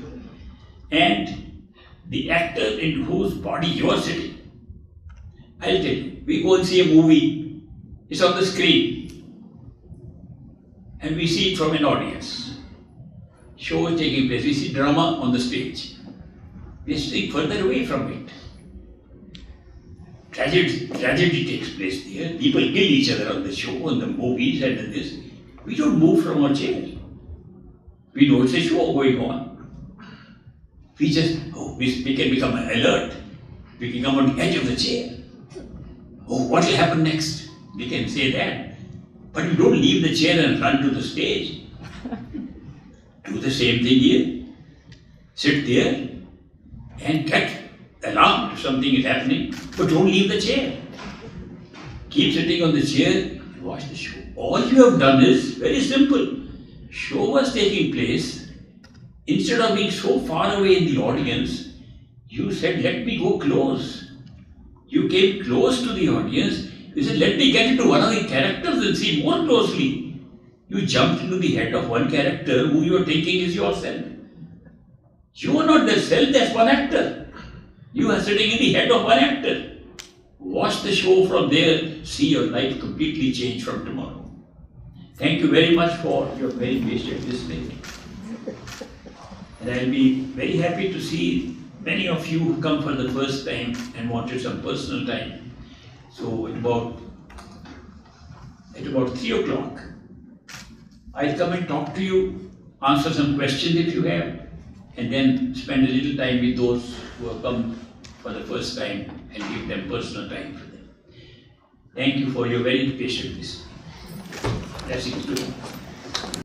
and the actor in whose body you are sitting. I'll tell you, we go and see a movie, it's on the screen, and we see it from an audience. Show is taking place, we see drama on the stage. We are sitting further away from it. Tragedy takes place there, people kill each other on the show, on the movies and in this. We don't move from our chair. We know it's a show going on. We just, we can become alert. We can come on the edge of the chair. Oh, what will happen next? We can say that. But you don't leave the chair and run to the stage. Do the same thing here. Sit there and get alarmed if something is happening, but don't leave the chair. Keep sitting on the chair and watch the show. All you have done is very simple. Show was taking place. Instead of being so far away in the audience, you said, let me go close. You came close to the audience. You said, let me get into one of the characters and see more closely. You jumped into the head of one character who you are thinking is yourself. You are not the self, that's one actor. You are sitting in the head of one actor. Watch the show from there, see your life completely change from tomorrow. Thank you very much for your very patient listening. And I'll be very happy to see many of you who come for the first time and wanted some personal time. So at about 3 o'clock, I'll come and talk to you, answer some questions if you have, and then spend a little time with those who have come for the first time and give them personal time for them. Thank you for your very patient listening. Blessings to you.